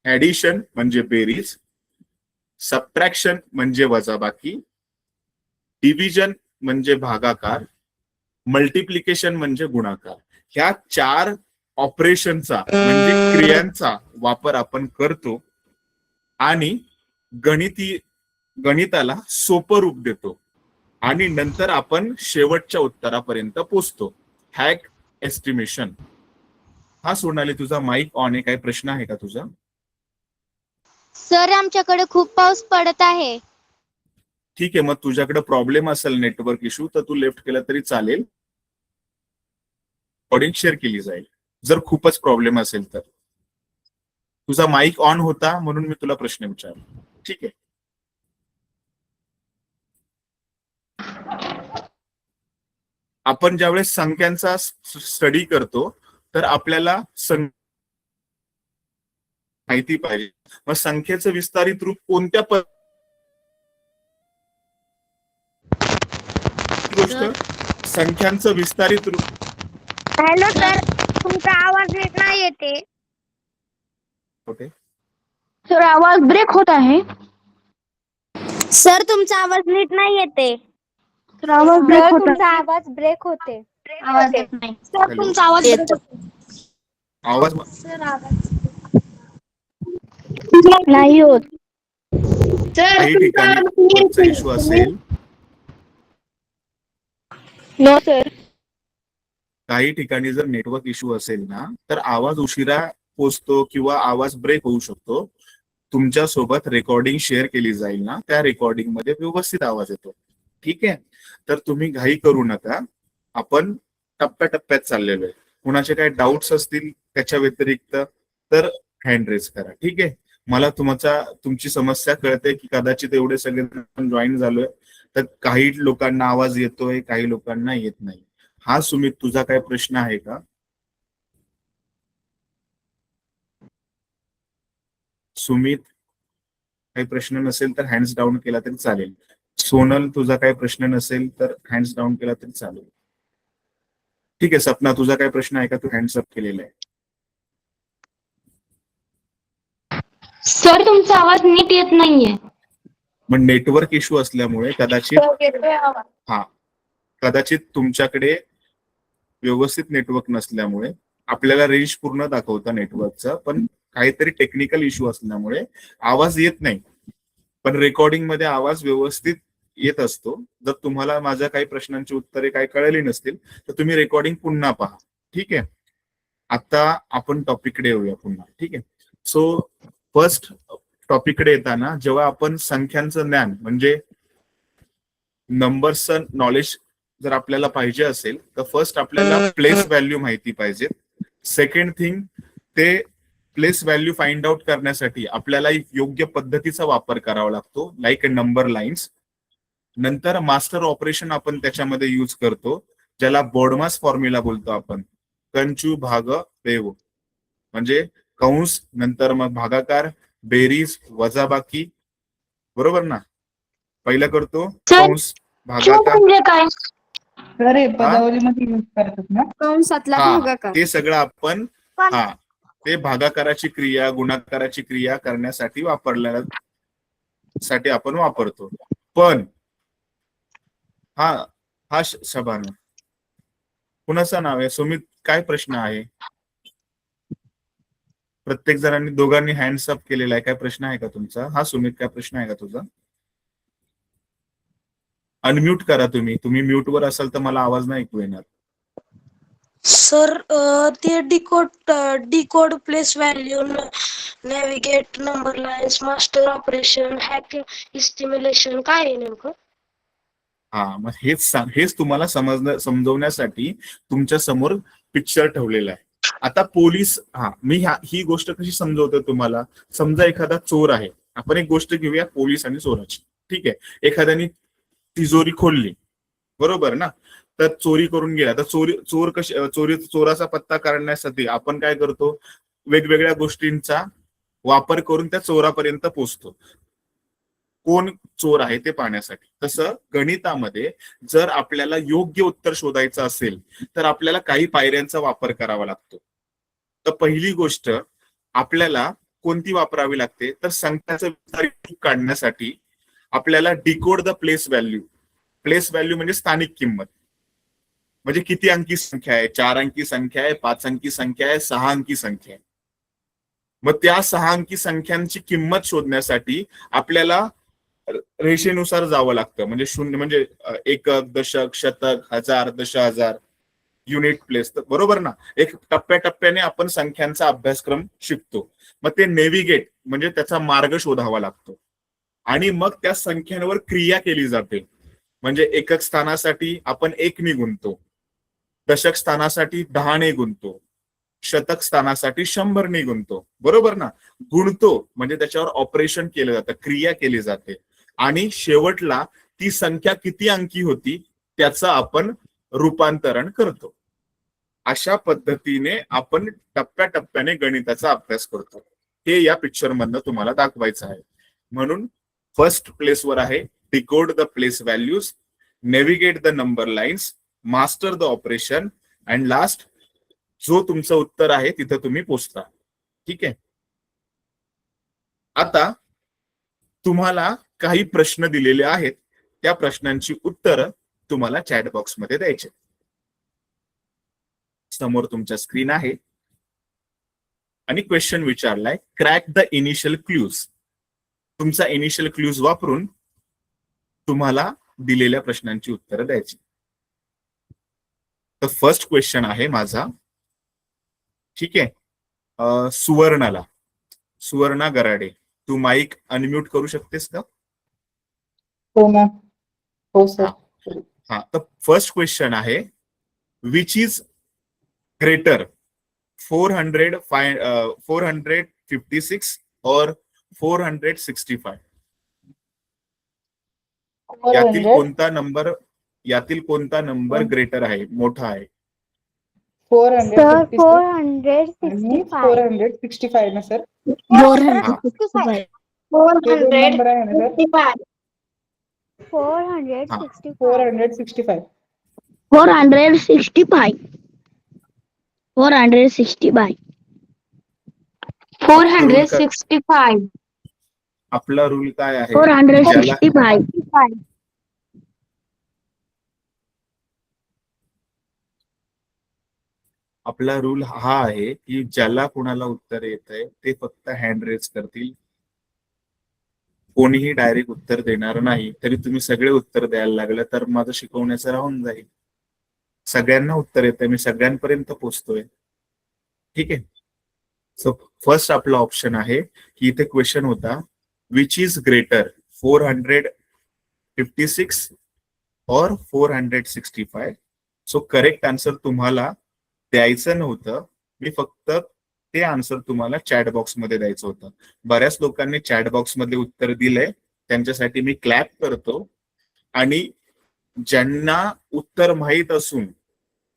ऍडिशन म्हणजे बेरीज, सबट्रॅक्शन म्हणजे वजाबाकी, डिव्हिजन म्हणजे भागाकार, मल्टिप्लिकेशन म्हणजे गुणाकार. ह्या 4 ऑपरेशनचा म्हणजे क्रियांचा वापर आपण करतो आणि गणिताला सोपं रूप देतो आणि नंतर आपण शेवटच्या उत्तरापर्यंत पोहोचतो. Hack estimation. हा सोनाली, तुझा माईक ऑन आहे. काही प्रश्न आहे का तुझा? सर आमच्याकडे खूप पाऊस पडत आहे. ठीक आहे, मग तुझ्याकडे प्रॉब्लेम असेल नेटवर्क इश्यू तर तू लेफ्ट केला तरी चालेल. रेकॉर्डिंग शेअर केली जाईल. जर खूपच प्रॉब्लेम असेल तर. तुझा माईक ऑन होता म्हणून मी तुला प्रश्न विचारला. ठीक आहे. आपण ज्यावेळेस संख्यांचा स्टडी करतो तर आपल्याला माहिती पाहिजे. मग संख्येचं विस्तारित रूप कोणत्या गोष्ट? संख्यांचं विस्तारित रूप. हॅलो सर, तुमचा आवाज नीट नाही येते. ओके. सर आवाज ब्रेक होत आहे. सर तुमचा आवाज नीट नाही येते. सर आवाज ब्रेक होत तुमचा आवाज ब्रेक होते. आवाज येत नाही. Sir Hello. तुमचा आवाज येतो. आवाज नाही होत. काही ठिकाणी नेटवर्कचा इश्यू असेल, नो सर. काही ठिकाणी जर नेटवर्क इश्यू असेल ना तर आवाज उशिरा पोचतो किंवा आवाज ब्रेक होऊ शकतो. तुमच्या सोबत रेकॉर्डिंग शेअर केली जाईल ना, त्या रेकॉर्डिंग मध्ये व्यवस्थित आवाज येतो. ठीक आहे. तर तुम्ही घाई करू नका. आपण टप्प्याटप्प्यात चाललेलो आहे. कुणाचे काही डाऊट्स असतील त्याच्या व्यतिरिक्त तर हँड रेज करा. ठीक आहे. मला तुमची समस्या कळते की कदाचित एवढे सगळे जॉईन झालोय तर काही लोकांना आवाज येतोय, काही लोकांना येत नाही. हा सुमित, तुझा काय प्रश्न आहे का? सुमित, काही प्रश्न नसेल तर हँड्स डाऊन केला तरी चालेल. सोनल, तुझा काही प्रश्न नसेल तर हँड्स डाऊन केला तरी चालेल. ठीक आहे. सपना, तुझा काय प्रश्न आहे का? तू हँड्स अप केलेला आहे. सर तुमचा आवाज नीट येत नाहीये. मग नेटवर्क इश्यू असल्यामुळे कदाचित तुमच्याकडे व्यवस्थित नेटवर्क नसल्यामुळे आपल्याला रेंज पूर्ण दाखवता नेटवर्कचा, पण काहीतरी टेक्निकल इश्यू असल्यामुळे आवाज येत नाही. पण रेकॉर्डिंग मध्ये आवाज व्यवस्थित येत असतो. जर तुम्हाला माझ्या काही प्रश्नांची उत्तरे काही कळली नसतील तर तुम्ही रेकॉर्डिंग पुन्हा पहा. ठीक आहे. आता आपण टॉपिककडे येऊया पुन्हा. ठीक आहे. सो फर्स्ट टॉपिककडे येताना जेव्हा आपण संख्यांचं ज्ञान म्हणजे नंबरचं नॉलेज जर आपल्याला पाहिजे असेल तर फर्स्ट आपल्याला प्लेस व्हॅल्यू माहिती पाहिजे. सेकंड थिंग, ते प्लेस व्हॅल्यू फाइंड आउट करण्यासाठी आपल्याला योग्य पद्धतीचा वापर करावा लागतो, लाईक नंबर लाईन्स. नंतर मास्टर ऑपरेशन आपण त्याच्यामध्ये यूज करतो, ज्याला बोर्डमास फॉर्म्युला बोलतो आपण. कंचू भाग बेव म्हणजे कंस, नंतर मग भागाकार, बेरीज, वजाबाकी. बरोबर ना? पहिलं करतो कंस, भागाकार. म्हणजे काय? पदावलीमध्ये यूज करतात ना. कंसातला भागाकार. ते सगळं आपण ते भागाकाराची क्रिया, गुणाकाराची क्रिया करण्यासाठी आपण वापरतो. पण हा शबाना, कुणाचं नाव आहे? सुमित, काय प्रश्न आहे? प्रत्येक जणांनी, दोघांनी हँड्स अप केलेला आहे. काय प्रश्न आहे का तुमचा? हा सुमित, काय प्रश्न आहे का तुझा? अनम्यूट करा तुम्ही म्यूट वर असाल तर मला आवाज नाही ऐकू येणार. सर ते decode place value navigate, number lines, master operation, hacking, simulation काय आहे नेमकं? हा, मग हेच तुम्हाला समजवण्यासाठी तुमच्या समोर पिक्चर ठेवलेला आहे. आता पोलीस, मी ही गोष्ट कशी समजवतो तुम्हाला. समजा एखादा चोर आहे, आपण एक गोष्ट घेऊया पोलीस आणि चोराची. ठीक आहे, एखाद्याने तिजोरी खोलली, बरोबर ना, तर चोरी करून गेला. तर चोराचा पत्ता काढण्यासाठी आपण काय करतो, वेगवेगळ्या गोष्टींचा वापर करून त्या चोरापर्यंत पोहोचतो, कोण चोर आहे ते पाहण्यासाठी. तसं गणितामध्ये जर आपल्याला योग्य उत्तर शोधायचं असेल तर आपल्याला काही पायऱ्यांचा वापर करावा लागतो. तर पहिली गोष्ट आपल्याला कोणती वापरावी लागते, तर संख्याचं विस्तारित काढण्यासाठी आपल्याला decode the place value. Place value म्हणजे स्थानिक किंमत, म्हणजे किती अंकी संख्या आहे, 4 अंकी संख्या आहे, 5 अंकी संख्या आहे, 6 अंकी संख्या आहे. मग त्या 6 अंकी संख्यांची किंमत शोधण्यासाठी आपल्याला रेषेनुसार जावं लागतं. म्हणजे शून्य म्हणजे एकक, दशक, शतक, हजार, दशहजार, युनिट प्लेस, बरोबर ना. एक टप्प्याटप्प्याने आपण संख्यांचा अभ्यासक्रम शिकतो. मग ते नेव्हिगेट म्हणजे त्याचा मार्ग शोधावा लागतो आणि मग त्या संख्यांवर क्रिया केली जाते. म्हणजे एकक स्थानासाठी आपण 1 ने गुणतो, दशक स्थानासाठी 10 ने गुणतो, शतक स्थानासाठी 100 ने गुणतो, बरोबर ना. गुणतो म्हणजे त्याच्यावर ऑपरेशन केलं जातं, क्रिया केली जाते आणि शेवटला ती संख्या किती अंकी होती त्याचं आपण रूपांतरण करतो. अशा पद्धतीने आपण टप्प्याटप्प्याने गणिताचा अभ्यास करतो. हे या पिक्चर मधनं तुम्हाला दाखवायचं आहे. म्हणून फर्स्ट प्लेसवर आहे decode the place values, navigate the number lines, master the operation and last जो तुमचं उत्तर आहे तिथं तुम्ही पोचता. ठीक आहे. आता तुम्हाला काही प्रश्न दिलेले आहेत, त्या प्रश्नांची उत्तरं तुम्हाला चॅट बॉक्स मध्ये द्यायचे. समोर तुमच्या स्क्रीन आहे आणि क्वेश्चन विचारलाय, क्रॅक द इनिशियल क्लूज. तुमचा इनिशियल क्लूज वापरून तुम्हाला दिलेल्या प्रश्नांची उत्तरं द्यायची. तर फर्स्ट क्वेश्चन आहे माझा, ठीक आहे. सुवर्णा गराडे, तू माईक अनम्यूट करू शकतेस का? हो मॅम. हो सर. हा, तर फर्स्ट क्वेश्चन आहे, विच इज ग्रेटर 456 और 465? यातील कोणता नंबर ग्रेटर आहे, मोठा आहे? 456 465. 465 ना सर. 465. हे दोन नंबर आहे ना सर. 465. 465. 465. 465. 465. आपला रूल काय आहे? 465. आपला रूल हा आहे की ज्याला कोणाला उत्तर येत आहे ते फक्त हँड रेज करतील, कोणीही डायरेक्ट उत्तर देणार नाही. तरी तुम्ही सगळे उत्तर द्यायला लागलं तर माझं शिकवण्याचं राहून जाईल. सगळ्यांना उत्तर येतंय, मी सगळ्यांपर्यंत पोहोचतोय. ठीक आहे. सो फर्स्ट आपला ऑप्शन आहे की इथे क्वेश्चन होता, विच इज ग्रेटर 456 और 465? सो करेक्ट आन्सर तुम्हाला द्यायचं नव्हतं, मी फक्त ते आन्सर तुम्हाला चॅट बॉक्स मध्ये द्यायचं होतं. बऱ्याच लोकांनी चॅट बॉक्स मध्ये उत्तर दिलंय, त्यांच्यासाठी मी क्लॅप करतो. आणि ज्यांना उत्तर माहित असून,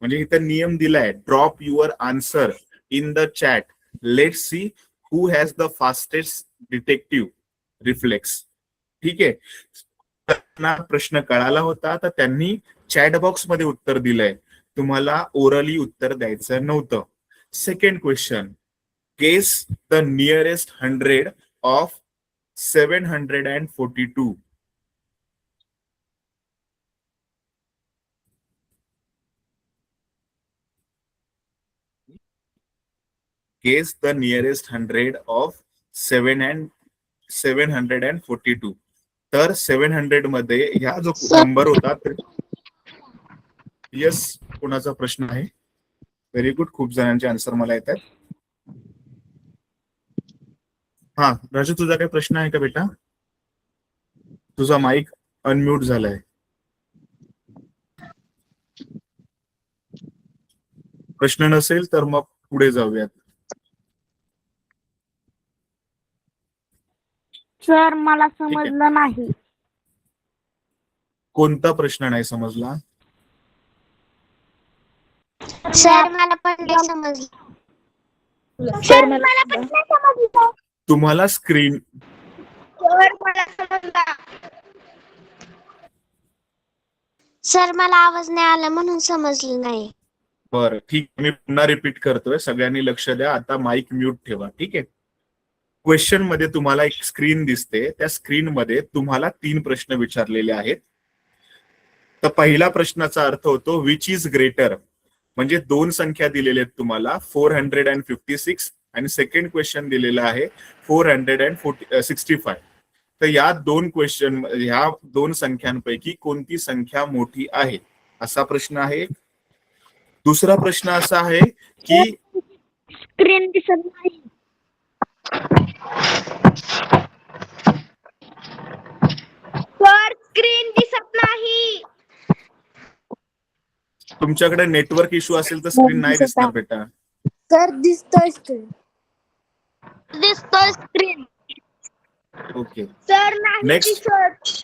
म्हणजे इथं नियम दिलाय, drop your answer in the chat, let see who has the fastest detective reflex. ठीक आहे. त्यांना प्रश्न कळाला होता तर त्यांनी चॅट बॉक्स मध्ये उत्तर दिलंय, तुम्हाला ओरली उत्तर द्यायचं नव्हतं. Second question, guess the nearest 100 of 742. Guess the nearest 100 of 742. तर 700 मध्ये ह्या जो नंबर होता, यस, कोणाचा प्रश्न आहे? व्हेरी गुड, खूप जणांचे आन्सर मला येत आहेत. हा राजू, तुझा काही प्रश्न आहे का बेटा? तुझा माईक अनम्यूट झालाय. प्रश्न नसेल तर मग पुढे जाऊयात. सर मला समजलं नाही. कोणता प्रश्न नाही समजला? सर मला पण नाही समजलं. सर मला पण तुम्हाला स्क्रीन सर मला आवाज नाही आला म्हणून समजलं नाही. बरं ठीक, मी पुन्हा रिपीट करतोय, सगळ्यांनी लक्ष द्या. आता माईक म्यूट ठेवा. ठीक आहे. क्वेश्चन मध्ये तुम्हाला एक स्क्रीन दिसते. त्या स्क्रीन मध्ये तुम्हाला 3 प्रश्न विचारलेले आहेत. तर पहिला प्रश्नाचा अर्थ होतो विच इज ग्रेटर, म्हणजे 2 संख्या दिलेल्या आहेत तुम्हाला 456 आणि सेकंड क्वेश्चन दिलेला आहे 465. तर या 2 संख्यांपैकी कोणती संख्या मोठी आहे असा प्रश्न आहे. दुसरा प्रश्न असा आहे की स्क्रीन दिसत नाही. सर स्क्रीन दिसत नाही. तुमच्याकडे नेटवर्क इश्यू असेल तर स्क्रीन नाही दिसणार बेटा. सर दिसतोय स्क्रीन. ओके, सर नाही नेक्स्ट. दिसत.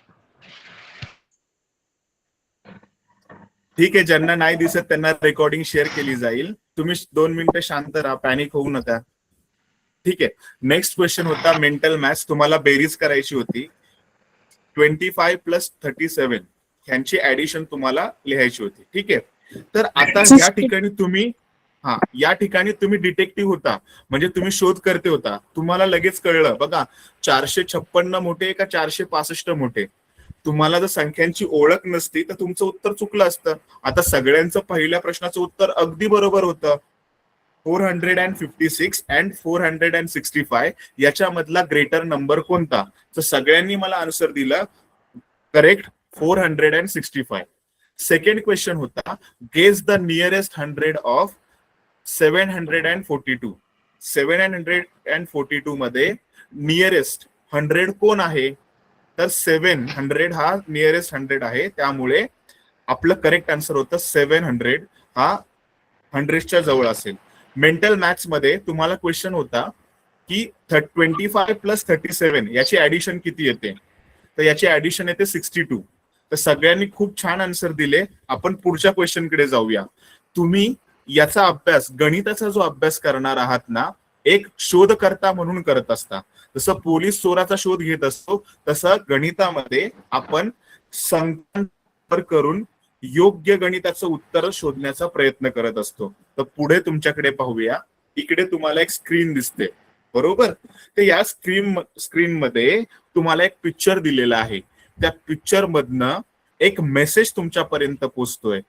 ठीक आहे, ज्यांना नाही दिसत त्यांना रेकॉर्डिंग शेअर केली जाईल. तुम्ही 2 मिनिटं शांत राहा, पॅनिक होऊ नका. ठीक आहे. नेक्स्ट क्वेश्चन होता मेंटल मॅथ्स. तुम्हाला बेरीज करायची होती. 25 + 37 ह्यांची ऍडिशन तुम्हाला लिहायची होती. ठीक आहे. तर आता या ठिकाणी तुम्ही डिटेक्टिव्ह होता, म्हणजे तुम्ही शोध करते होता. तुम्हाला लगेच कळलं बघा 456 मोठे का 465 मोठे. तुम्हाला जर संख्यांची ओळख नसती तर तुमचं उत्तर चुकलं असतं. आता सगळ्यांचं पहिल्या प्रश्नाचं उत्तर अगदी बरोबर होतं. 456 अँड 465 याच्यामधला ग्रेटर नंबर कोणता? तर सगळ्यांनी मला आन्सर दिलं करेक्ट 465. सेकंड क्वेश्चन होता गेस द नियरेस्ट 100 ऑफ 742. 742 मध्ये नियरेस्ट 100 कोण आहे? तर 700 हा नियरेस्ट 100 आहे. त्यामुळे आपलं करेक्ट आन्सर होतं 700 हा 100च्या जवळ असेल. मेंटल मॅथ्स मध्ये तुम्हाला क्वेश्चन होता की 25 + 37 याची ऍडिशन किती येते? तर याची ऍडिशन येते 62. तर सगळ्यांनी खूप छान आन्सर दिले. आपण पुढच्या क्वेश्चन कडे जाऊया. तुम्ही याचा अभ्यास, गणिताचा जो अभ्यास करणार आहात ना, एक शोधकर्ता म्हणून करत असता. जसं पोलीस चोराचा शोध घेत असतो तसं गणितामध्ये आपण संख्यांवर करून योग्य गणिताचं उत्तर शोधण्याचा प्रयत्न करत असतो. तर पुढे तुमच्याकडे पाहूया. इकडे तुम्हाला एक स्क्रीन दिसते बरोबर. तर या स्क्रीन मध्ये तुम्हाला एक पिक्चर दिलेला आहे. त्या पिक्चर मधनं एक मेसेज तुमच्यापर्यंत पोहोचतोय.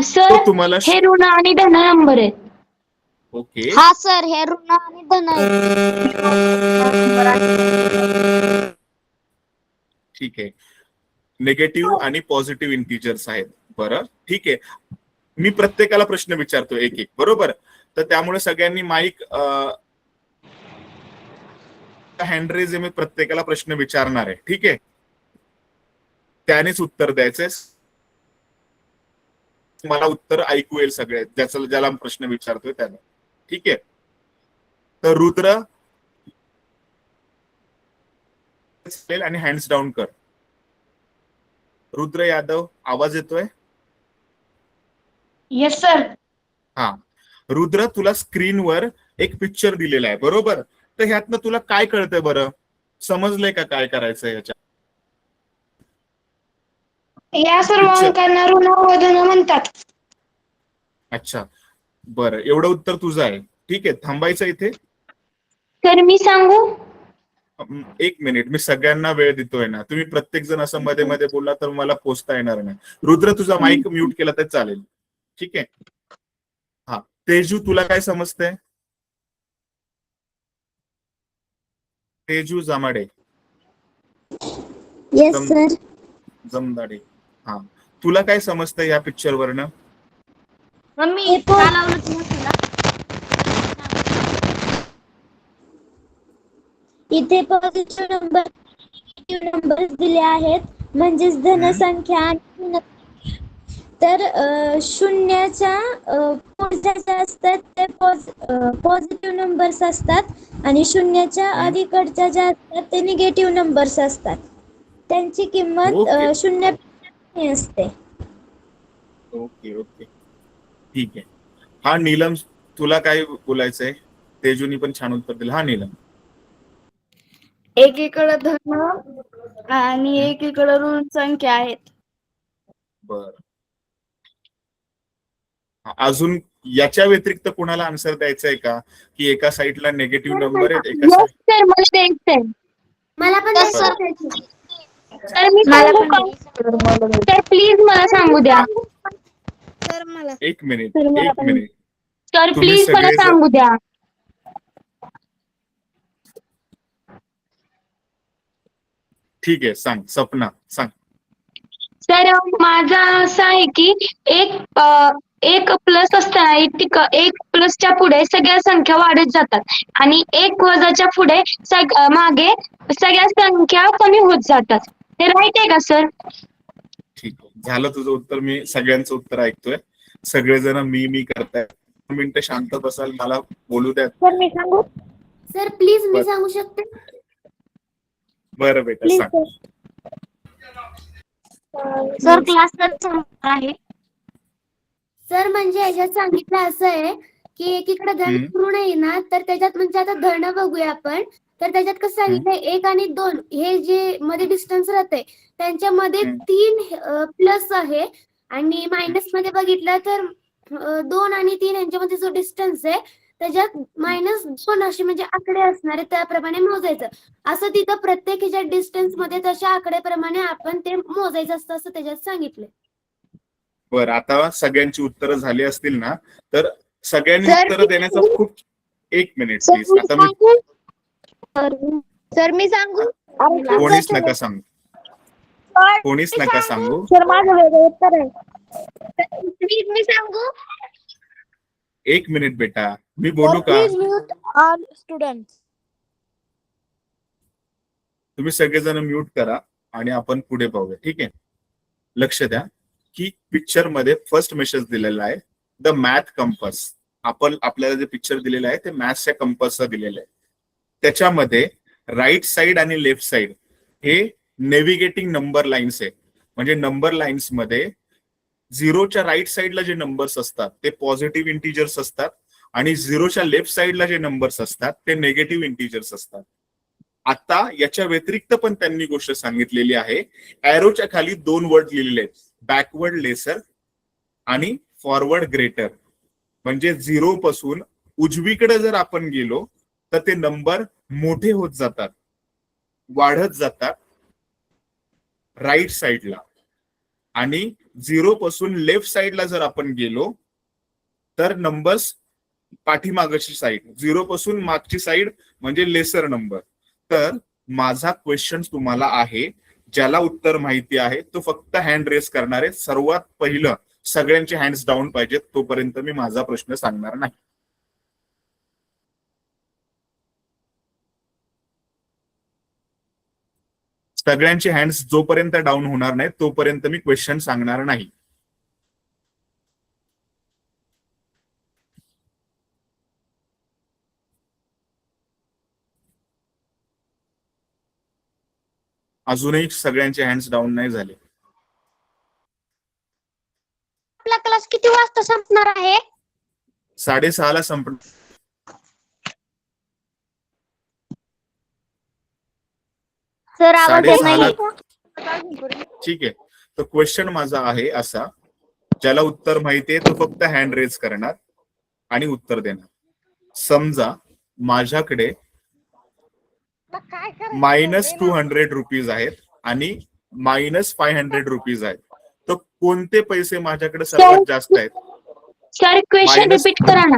सर तो तुम्हाला हे ऋण आणि धन नंबर आहेत. ओके, हा सर हे ऋण आणि धन आहे. ठीक आहे. निगेटिव्ह आणि पॉझिटिव्ह इंटिजर्स आहेत. बरं ठीक आहे. मी प्रत्येकाला प्रश्न विचारतो एक एक बरोबर. तर त्यामुळे सगळ्यांनी माईक हँडरेज मी प्रत्येकाला प्रश्न विचारणार आहे. ठीक आहे, त्यानेच उत्तर द्यायचंय. मला उत्तर ऐकू येईल सगळे ज्याला प्रश्न विचारतोय त्याला. ठीक आहे. तर रुद्र आणि हँड्स डाऊन कर. रुद्र यादव आवाज येतोय? Yes sir. हा रुद्र, तुला स्क्रीनवर एक पिक्चर दिलेला आहे बरोबर. तर ह्यातनं तुला काय कळतंय बरं? समजलंय का काय करायचंय याच्यात? या सर्व अंकांना ऋण व धन म्हणतात. अच्छा बरं, एवढं उत्तर तुझं आहे. ठीक आहे, थांबायचं इथे. सर मी सांगू? 1 मिनिट, मी सगळ्यांना वेळ देतोय ना. तुम्ही प्रत्येक जण असं मध्ये मध्ये बोलला तर मला पोचता येणार नाही. रुद्र तुझा माईक म्यूट केला तर चालेल. ठीक आहे. हा तेजू, तुला काय समजतंय? तेजू जमाडे. Yes sir. जमदाडे. हा, तुला काय समजतंय या पिक्चर वरनं? इथे पॉझिटिव्ह नंबर दिले आहेत म्हणजेच धनसंख्या आणि ऋण. तर शून्याच्या पुढच्या ज्या असतात ते पॉझिटिव्ह नंबर्स असतात आणि शून्याच्या अलीकडच्या ज्या असतात ते निगेटिव्ह नंबर्स असतात. त्यांची किंमत ओके. शून्य असते. ओके ओके ठीक आहे. हा नीलम, तुला काय बोलायचंय? तेजूनी पण छान उत्तर दिलं. हा नीलम. एकीकडे धन आणि एकीकडे ऋण संख्या आहेत. बर, अजून याच्या व्यतिरिक्त कोणाला आन्सर द्यायचा आहे का, की एका साईडला निगेटिव्ह नंबर आहेत एका Yes, sir, मला द्यायचंय. मला पण तर मी सांगू का? तर प्लीज मला सांगू द्या. तर मला एक मिनिट. तर तुम्ही प्लीज मला सगळेजण- सांगू द्या. ठीक आहे, सांग सपना, सांग. तर माझा असं आहे की एक प्लस असताना एक प्लसच्या पुढे सगळ्या संख्या वाढत जातात आणि एक वजाच्या पुढे मागे सगळ्या संख्या कमी होत जातात. हे राईट आहे का सर? ठीक आहे, झालं तुझं उत्तर. मी सगळ्यांचं उत्तर ऐकतोय. सगळेजण मी करताय. 2 मिनिटं शांत बसाल, मला बोलू द्या. सर मी सांगू? सर प्लीज मी बर. सांगू शकते? बरं बेटा, प्लीज सांग. सर क्लास आहे. सर म्हणजे याच्यात सांगितलं असं आहे की एकीकडे धन ऋण आहे ना, तर त्याच्यात म्हणजे आता धन बघूया आपण. तर त्याच्यात कसं सांगितलंय 1 आणि 2 हे जे मध्ये डिस्टन्स राहते त्यांच्यामध्ये 3 प्लस आहे आणि मायनस मध्ये बघितलं तर 2 आणि 3 यांच्यामध्ये जो डिस्टन्स आहे त्याच्यात -2 असे म्हणजे आकडे असणार आहे, त्याप्रमाणे मोजायचं. असं तिथं प्रत्येक ह्याच्या डिस्टन्स मध्ये तशा आकड्याप्रमाणे आपण ते मोजायचं असतं असं त्याच्यात सांगितलंय. बरं, आता सगळ्यांची उत्तरं झाली असतील ना, तर सगळ्यांनी उत्तरं देण्याचा खूप. एक मिनिट प्लीज. आता मी सर मी सांगू? कोणीच नका सांगू. कोणीच नका सांगू. सर माझं वेगळं उत्तर आहे. प्लीज मी सांगू? एक मिनिट बेटा, मी बोलू का? Mute all students. तुम्ही सगळेजण म्यूट करा आणि आपण पुढे पाहूया. ठीक आहे, लक्ष द्या की पिक्चर मध्ये फर्स्ट मेसेज दिलेला आहे द मॅथ कंपस. आपल्याला जे पिक्चर दिलेलं आहे ते मॅथ्सच्या कंपसचा दिलेलं आहे. त्याच्यामध्ये राईट साइड आणि लेफ्ट साइड हे नेव्हिगेटिंग नंबर लाईन्स आहे. म्हणजे नंबर लाईन्स मध्ये 0च्या राईट साइडला जे नंबर्स असतात ते पॉझिटिव्ह इंटिजर्स असतात आणि 0च्या लेफ्ट साइडला जे नंबर्स असतात ते निगेटिव्ह इंटिजर्स असतात. आता याच्या व्यतिरिक्त पण त्यांनी गोष्ट सांगितलेली आहे. एरोच्या खाली 2 वर्ड लिहिलेले आहेत, बॅकवर्ड लेसर आणि फॉरवर्ड ग्रेटर. म्हणजे 0 पासून उजवीकडे जर आपण गेलो तर ते नंबर मोठे होत जातात, वाढत जातात राईट साइडला. आणि 0 पासून लेफ्ट साइडला जर आपण गेलो तर नंबर्स पाठीमागची साइड, 0 पासून मागची साइड म्हणजे लेसर नंबर. तर माझा क्वेश्चन तुम्हाला आहे, ज्याला उत्तर माहिती आहे तो फक्त हँड रेस करणार आहे. सर्वात पहिलं सगळ्यांचे हँड्स डाऊन पाहिजेत, तोपर्यंत मी माझा प्रश्न सांगणार नाही. सगळ्यांचे हँड्स जोपर्यंत डाऊन होणार नाही तोपर्यंत मी क्वेश्चन सांगणार नाही. अजूनही सगळ्यांचे हँड्स डाऊन नाही झाले. आपला क्लास किती वाजता संपणार आहे? 6:30ला संपणार. सर आवाज येत 6:30ला. नाही. ठीक आहे, तर क्वेश्चन माझा आहे असा, ज्याला उत्तर माहिती आहे तो फक्त हँड रेज करणार आणि उत्तर देणार. समजा माझ्याकडे -200 रुपीज आहेत आणि -500 रुपीज आहेत, तर कोणते पैसे माझ्याकडे सर्वात जास्त आहेत? सर क्वेश्चन Minus- रिपीट करा ना.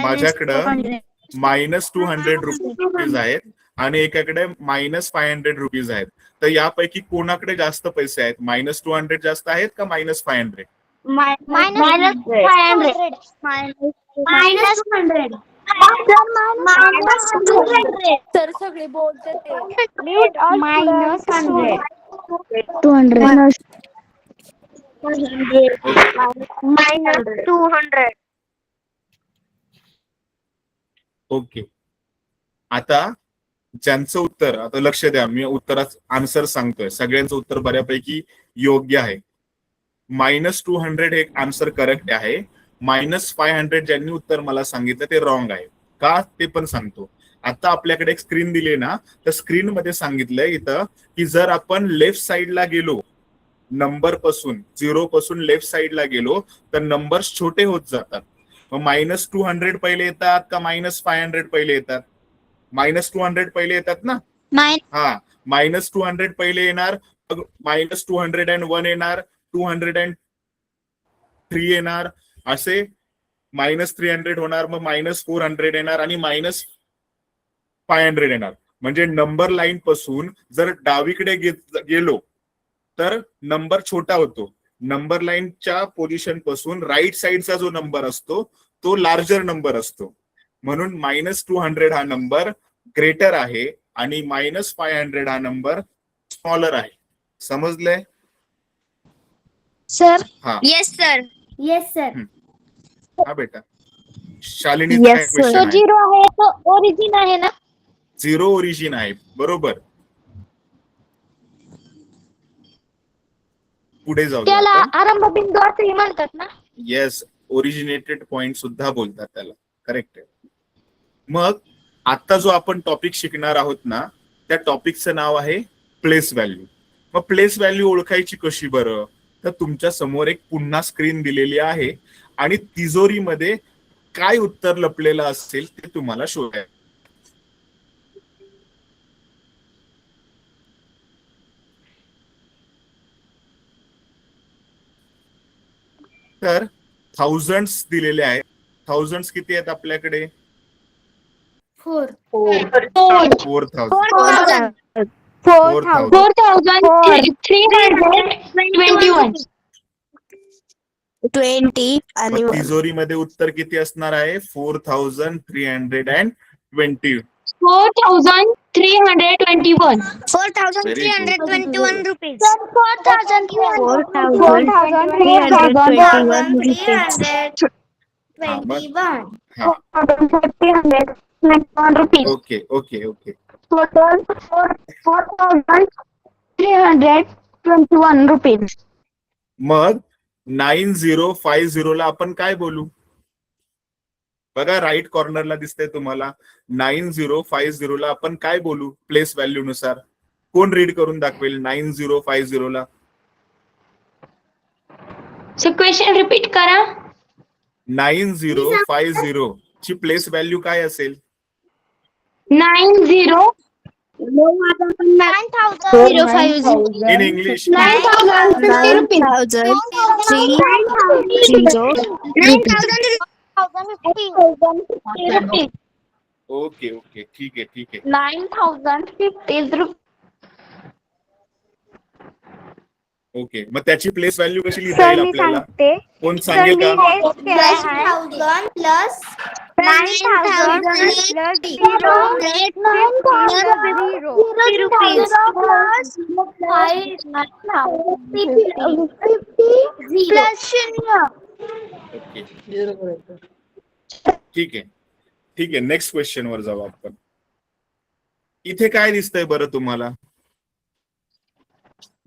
माझ्याकडे -200 रुपीज आहेत आणि एकाकडे -500 रुपीज आहेत. तर यापैकी कोणाकडे जास्त पैसे आहेत? -200 जास्त आहेत का -500? -500. तर सगळे बोलते ते मायनस 100. 200. मायनस 200. ओके. आता ज्यांचं उत्तर, आता लक्ष द्या, मी उत्तरात आन्सर सांगतोय, सगळ्यांचं उत्तर बऱ्यापैकी योग्य आहे. -200 हे आन्सर करेक्ट आहे. -500 ज्यांनी उत्तर मला सांगितलं ते रॉंग आहे. का ते पण सांगतो. आता आपल्याकडे एक स्क्रीन दिली ना, तर स्क्रीन मध्ये सांगितलंय इथं की जर आपण लेफ्ट साइडला गेलो, नंबर पासून 0 पासून लेफ्ट साइडला गेलो तर नंबर्स छोटे होत जातात. मग -200 पहिले येतात का -500 पहिले येतात? -200 पहिले येतात ना. हा, -200 पहिले येणार, मग -201 येणार, 203 येणार, असे -300 होणार, मग -400 येणार आणि -500 येणार. म्हणजे नंबर लाईन पासून जर डावीकडे गेलो तर नंबर छोटा होतो. नंबर लाईनच्या पोझिशन पासून राईट साइडचा जो नंबर असतो तो लार्जर नंबर असतो. म्हणून -200 हा नंबर ग्रेटर आहे आणि -500 हा नंबर स्मॉलर आहे. समजलंय? सर. हा. Yes sir. Yes sir. हा बेटा. शालिनी तो 0 आहे तो ओरिजिन आहे ना? 0 ओरिजिन आहे, बरोबर. पुढे जाऊ. त्याला आरंभ बिंदू असंही म्हणतात ना? येस, ओरिजिनेटेड पॉइंट सुद्धा बोलतात त्याला. करेक्ट आहे. मग आता जो आपण टॉपिक शिकणार आहोत ना, त्या टॉपिकचं नाव आहे प्लेस व्हॅल्यू. मग प्लेस व्हॅल्यू ओळखायची कशी बरं? तर तुमच्या समोर एक पुन्हा स्क्रीन दिलेली आहे आणि तिजोरीमध्ये काय उत्तर लपलेलं असेल ते तुम्हाला शोधायचं. तर थाउजंड्स दिलेले आहेत. थाउजंड्स किती आहेत आपल्याकडे? 4. 4000. 4,321. 20 आणि मग तिजोरीमध्ये उत्तर किती असणार आहे? 4321. 4,321. 4,321 rupees. 4,321. Okay okay okay. Total 4,321 rupees. मग 9050 ला आपण काय बोलू? बघा राईट कॉर्नरला दिसतंय तुम्हाला. 9050 ला आपण काय बोलू प्लेस व्हॅल्यू नुसार? कोण रीड करून दाखवेल 9050 ला? So question repeat करा. 9050 ची प्लेस व्हॅल्यू काय असेल? 90 in English. 9,050 rupees. 9,050 rupees. Okay okay, ठीक आहे ठीक आहे. 9,050 rupees. ओके, मग त्याची प्लेस व्हॅल्यू कशी लिहिता येईल सर मी आपल्याला? सांगते. कोण सर सांगेल मी का? हेच केलं आहे. 9,000 ओके, ठीक आहे ठीक आहे. नेक्स्ट क्वेश्चन वर जाऊ आपण. इथे काय दिसतंय बरं तुम्हाला?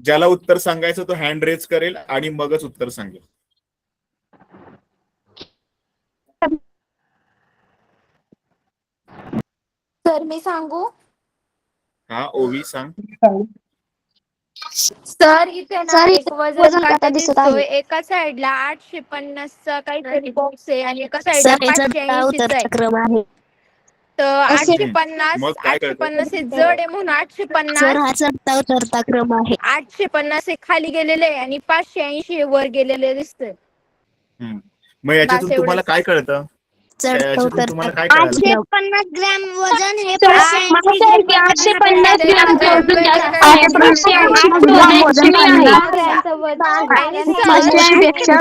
ज्याला उत्तर सांगायचं तो हँड रेज करेल आणि मगच उत्तर सांगेल. सर मी सांगू? हा, ओवी सांग. सर इथे ना एक वजन काटा काटा दिसत आहे. दिसतोय. एका साइडला 850 चा काहीतरी बॉक्स आहे आणि एका साइडला 580 चा आहे. क्रम आहे. तर 850 मग काय करतो? 850 हे जड आहे म्हणून 850 हा चढता उतरता क्रम आहे. 850 हे खाली गेलेले आहे आणि 580 हे वर गेलेले दिसतंय. मग याच्यातून बस तुम्हाला काय कळतं? चढता याच्यातून उतरता तुम्हाला काय कळतं? 850 ग्रॅम वजन हे 850 ग्रॅम वजन जास्त आहे. 580 वजन कमी आहे. 580 पेक्षा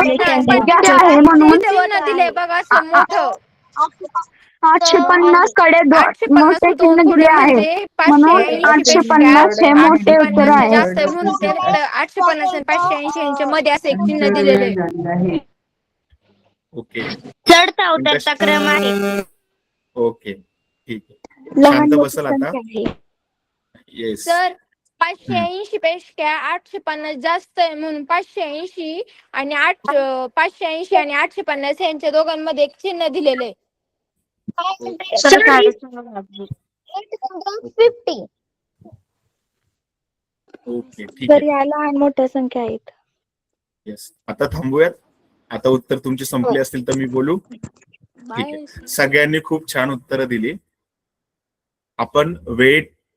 जास्त आहे म्हणून दिले बघा असं मोठं 850 कडे आठशे पन्नास मोठे होतो चिन्ह दिले पुढे आहे म्हणजे म्हणून 580 850 हे मोठे उत्तर 850 आहे. जास्त आहे म्हणून ते 850 आणि 580 यांच्या मध्ये असं एक चिन्ह दिलेलं आहे. ओके. चढता उतरता क्रम आहे. ओके, ठीक आहे. लहान शांत मोठी बसल आता. संख्या आहे. येस. सर 580 पेक्षा 850 जास्त आहे म्हणून 580 आणि 580 आणि 850 यांच्या दोघांमध्ये एक चिन्ह दिलेलं आहे. सर 50. ओके, ठीक तर आहे. या लहान मोठ्या संख्या आहेत. येस. आता थांबूयात. आता उत्तर तुमची संपली असतील तर मी बोलू. ठीक आहे. सगळ्यांनी खूप छान उत्तरं दिली. आपण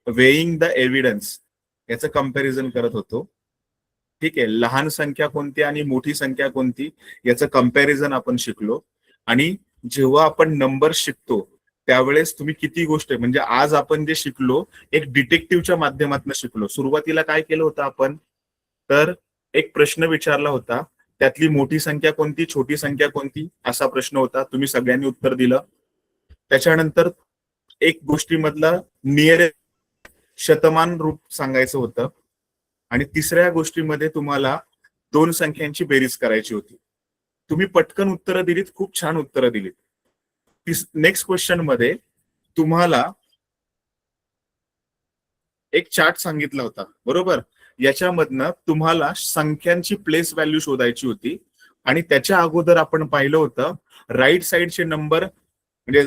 वेईंग द एव्हिडन्स याचं कंपॅरिझन करत होतो. ठीक आहे. लहान संख्या कोणती आणि मोठी संख्या कोणती याचं कंपॅरिझन आपण शिकलो. आणि जेव्हा आपण नंबर शिकतो त्यावेळेस तुम्ही किती गोष्ट म्हणजे आज आपण जे शिकलो एक डिटेक्टिव्हच्या माध्यमातून शिकलो. सुरुवातीला काय केलं होतं आपण, तर एक प्रश्न विचारला होता, त्यातली मोठी संख्या कोणती, छोटी संख्या कोणती असा प्रश्न होता. तुम्ही सगळ्यांनी उत्तर दिलं. त्याच्यानंतर एक गोष्टीमधलं नियरेस्ट शतमान रूप सांगायचं होतं आणि तिसऱ्या गोष्टीमध्ये तुम्हाला दोन संख्यांची बेरीज करायची होती. तुम्ही पटकन उत्तरं दिलीत, खूप छान उत्तरं दिलीत. नेक्स्ट क्वेश्चन मध्ये तुम्हाला एक चार्ट सांगितला होता, बरोबर. याच्यामधनं तुम्हाला संख्यांची प्लेस व्हॅल्यू शोधायची होती आणि त्याच्या अगोदर आपण पाहिलं होतं राईट साइडचे नंबर म्हणजे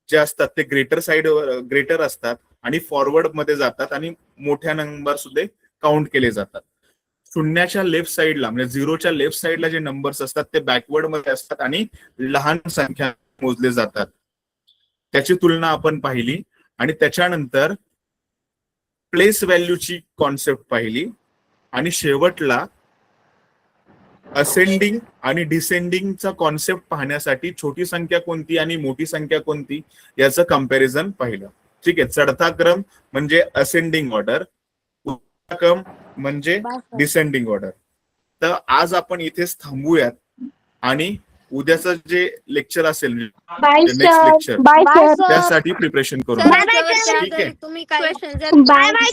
जे असतात ते ग्रेटर असतात आणि फॉरवर्ड मध्ये जातात आणि मोठ्या नंबर सुद्धा काउंट केले जातात. शून्याच्या लेफ्ट साइडला म्हणजे झिरोच्या लेफ्ट साइडला जे नंबर्स असतात ते बॅकवर्ड मध्ये असतात आणि लहान संख्या मोजले जातात. त्याची तुलना आपण पाहिली आणि त्याच्यानंतर प्लेस व्हॅल्यूची कॉन्सेप्ट पाहिली आणि शेवटला असेंडिंग आणि डिसेंडिंगचा कॉन्सेप्ट पाहण्यासाठी छोटी संख्या कोणती आणि मोठी संख्या कोणती याचं कंपॅरिझन पाहिलं. ठीक आहे. चढता क्रम म्हणजे असेंडिंग ऑर्डर, उतरता क्रम म्हणजे डिसेंडिंग ऑर्डर. तर आज आपण इथेच थांबूयात आणि उद्याचं जे लेक्चर असेल नेक्स्ट लेक्चर त्यासाठी प्रिपरेशन करू. ठीक आहे. तुम्ही काय question bye bye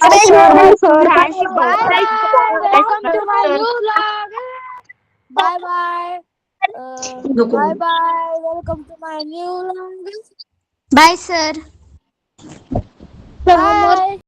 bye bye bye welcome to my new bye sir. Bye.